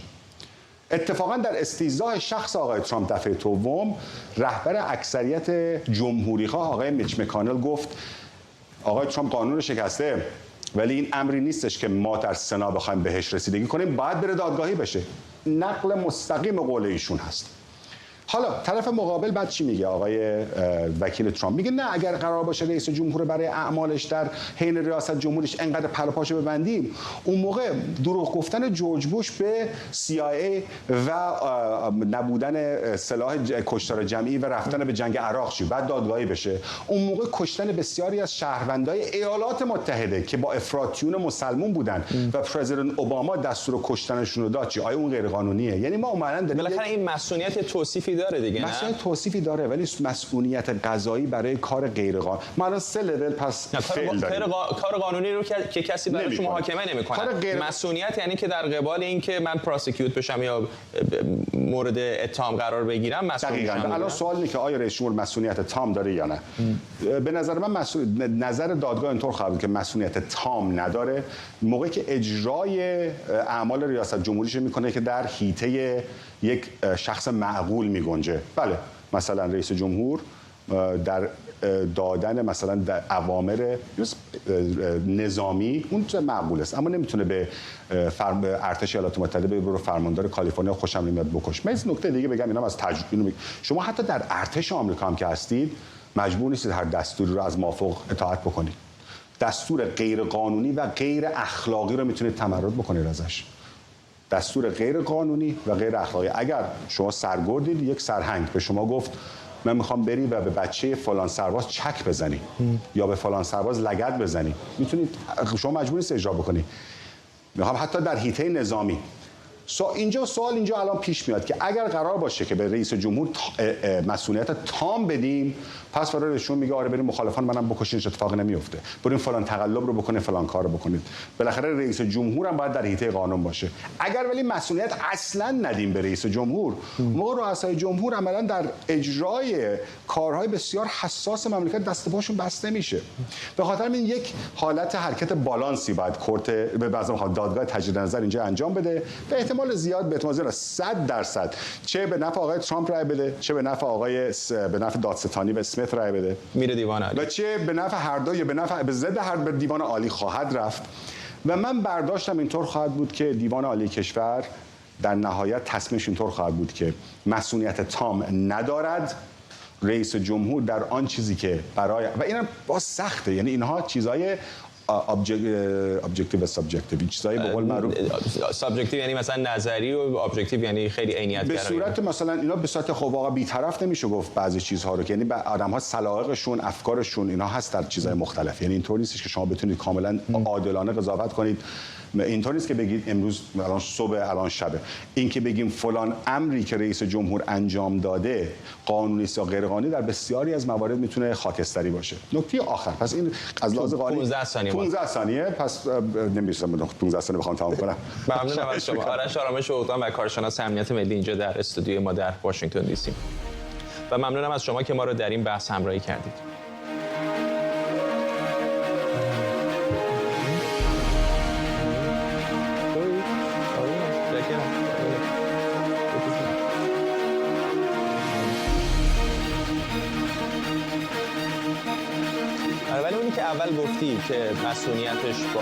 اتفاقا در استیضاح شخص آقای ترامپ دفعه دوم، رهبر اکثریت جمهوری‌خواه آقای میچ مکانل گفت آقای ترامپ قانون رو شکسته، ولی این امری نیستش که ما در سنا بخوایم بهش رسیدگی کنیم، باید بره دادگاهی بشه. نقل مستقیم قول ایشون هست. حالا طرف مقابل بعد چی میگه آقای وکیل ترامپ؟ میگه نه، اگر قرار باشه رئیس جمهور برای اعمالش در حین ریاست جمهوریش انقدر پر و پاشو ببندیم، اون موقع دروغ گفتن جورج بوش به CIA و نبودن سلاح کشتار جمعی و رفتن به جنگ عراق چی؟ بعد دادگاهی بشه. اون موقع کشتن بسیاری از شهروندای ایالات متحده که با افراطیون مسلمون بودن و پرزیدنت اوباما دستور کشتنشون رو داد چی؟ آیا اون غیر قانونیه؟ یعنی ما عملاً بالاخره این مسئولیت توصیفی داره دیگه، نه؟ مسئولیت توصیفی داره، ولی مسئولیت قضایی برای کار غیر قانونی. ما الان 3 لول پس فعل داریم. کار قانونی رو که کسی براش محاکمه نمی‌کنه. مسئولیت یعنی که در قبال اینکه من پراسیکیوت بشم یا مورد اتهام قرار بگیرم مسئول میشم. الان سوال اینه که آیا رئیس جمهور مسئولیت تام داره یا نه؟ به نظر من نظر دادگاه اینطور خواهد بود که مسئولیت تام نداره، موقعی که اجرای اعمال ریاست جمهوریش میکنه که در حیطه یک شخص معقول میگنجه. بله مثلا رئیس جمهور در دادن مثلا در اوامر نظامی اون معقول است، اما نمیتونه به ارتش ایالات متحده برو فرماندار کالیفرنیا خوشم نمیاد بکش. من این نکته دیگه بگم، اینا از تجربه شما حتی در ارتش آمریکا هم که هستید مجبور نیستید هر دستوری رو از مافوق اطاعت بکنید. دستور غیر قانونی و غیر اخلاقی رو میتونید تمرد بکنید ازش. دستور غیر قانونی و غیر اخلاقی. اگر شما سرگردید، یک سرهنگ به شما گفت من میخوام بری و به بچه فلان سرباز چک بزنی یا به فلان سرباز لگد بزنی، میتونید، شما مجبور نیست اجرا بکنی. میخوام حتی در حیطه نظامی. اینجا سوال اینجا الان پیش میاد که اگر قرار باشه که به رئیس جمهور مسئولیت تام بدیم، پس فرار ایشون میگه آره بریم مخالفان منم بکشین، اتفاقی نمیفته، بریم فلان تقلب رو بکنید، فلان کار رو بکنید. بالاخره رئیس جمهور هم باید در حیطه قانون باشه. اگر ولی مسئولیت اصلا ندیم به رئیس جمهور، موقع رؤسای جمهور عملا در اجرای کارهای بسیار حساس مملکت دست پاشون بسته میشه. به خاطر این یک حالت حرکت بالانسی باید کورت به بعضی دادگاه تجدید نظر اینجا انجام بده. به احتمال زیاد، به احتمال زیاد 100% چه به نفع آقای ترامپ رای بده، چه به نفع به نفع دادستانی و اسمیت رای بده، میره دیوان عالی، و چه به نفع هر دو یا به ضد هر به دیوان عالی خواهد رفت. و من برداشتم اینطور خواهد بود که دیوان عالی کشور در نهایت تصمیمش اینطور خواهد بود که مسئولیت تام ندارد. رئیس جمهور در آن چیزی که برای و اینا باز سخته، یعنی اینها چیزای ابجکتیو و سابجکتیو، چیزای به قول معروف سابجکتیو یعنی مثلا نظری و ابجکتیو یعنی خیلی عینیت به صورت مثلا اینا به صورت خب واقعا بی‌طرف نمیشه گفت بعضی چیزها رو که یعنی آدم‌ها سلایقشون، افکارشون اینا هست در چیزای مختلف، یعنی اینطور نیستش که شما بتونید کاملا عادلانه قضاوت کنید. اینطور نیست که بگید امروز الان صبح الان شبه، این که بگیم فلان امری که رئیس جمهور انجام داده قانونی است یا غیر قانونی در بسیاری از موارد میتونه خاکستری باشه. نکته آخر، پس این از لحاظ قانونی 15 ثانیه پس نمی‌رسم 15 ثانیه بخوام تمام کنم. ممنونم از شما. آرش آرامش اوغان و کارشناس امنیت ملی اینجا در استودیوی ما در واشنگتن دی سی. و ممنونم از شما که ما رو در این بحث همراهی کردید. ولی اونی که اول گفتی که مسئولیتش با